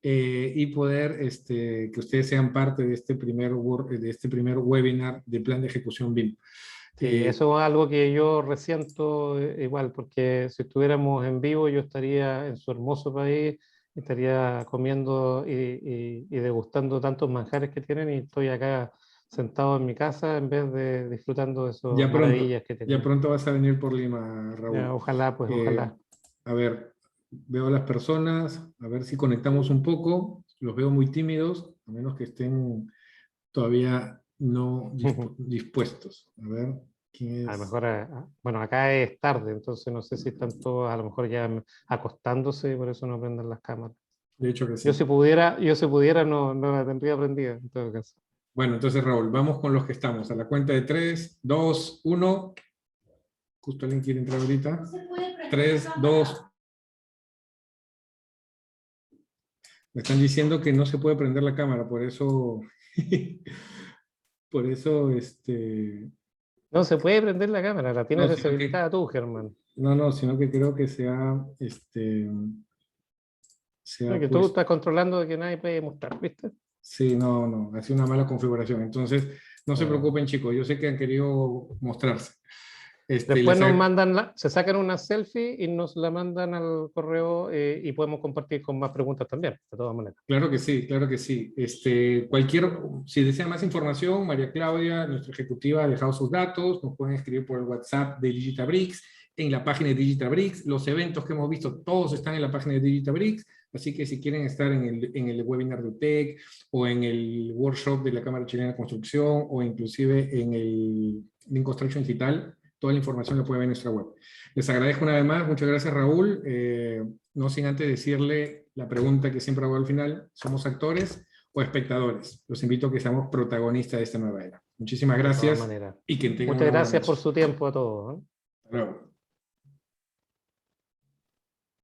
y poder que ustedes sean parte de este primer webinar de plan de ejecución BIM. Sí, eso es algo que yo resiento igual, porque si estuviéramos en vivo yo estaría en su hermoso país, estaría comiendo y degustando tantos manjares que tienen y estoy acá sentado en mi casa en vez de disfrutando de esas maravillas que Ya tienen. pronto vas a venir por Lima, Raúl. Ojalá, pues ojalá. A ver, veo a las personas, a ver si conectamos un poco. Los veo muy tímidos, a menos que estén todavía no dispuestos. A ver, ¿quién A lo es? mejor, bueno, acá es tarde, entonces no sé si están todos a lo mejor ya acostándose y por eso no prenden las cámaras. De hecho que Yo sí. si pudiera no la tendría prendida en todo caso. Bueno, entonces Raúl, vamos con los que estamos. A la cuenta de 3, 2, 1. Justo alguien quiere entrar ahorita. 3, 2. Me están diciendo que no se puede prender la cámara, por eso, por eso, No se puede prender la cámara, la no, tienes sino que, deshabilitada tú, Germán. no, sino que creo que se No, ha que tú puesto, estás controlando de que nadie puede mostrar, ¿viste? sí, no, ha sido una mala configuración. Entonces, no se Ah. preocupen, chicos, yo sé que han querido mostrarse. Después nos mandan, se sacan una selfie y nos la mandan al correo y podemos compartir con más preguntas también, de todas maneras. Claro que sí, claro que sí. Si desean más información, María Claudia, nuestra ejecutiva, ha dejado sus datos, nos pueden escribir por el WhatsApp de Digitabricks, en la página de Digitabricks. Los eventos que hemos visto, todos están en la página de Digitabricks. Así que si quieren estar en el webinar de UTEC, o en el workshop de la Cámara Chilena de Construcción, o inclusive en el Lean Construction Digital, toda la información la pueden ver en nuestra web. Les agradezco una vez más, muchas gracias Raúl, no sin antes decirle la pregunta que siempre hago al final: ¿somos actores o espectadores? Los invito a que seamos protagonistas de esta nueva era. Muchísimas gracias y que tengan muchas una buena gracias noche. por su tiempo a todos, ¿eh? Hasta luego.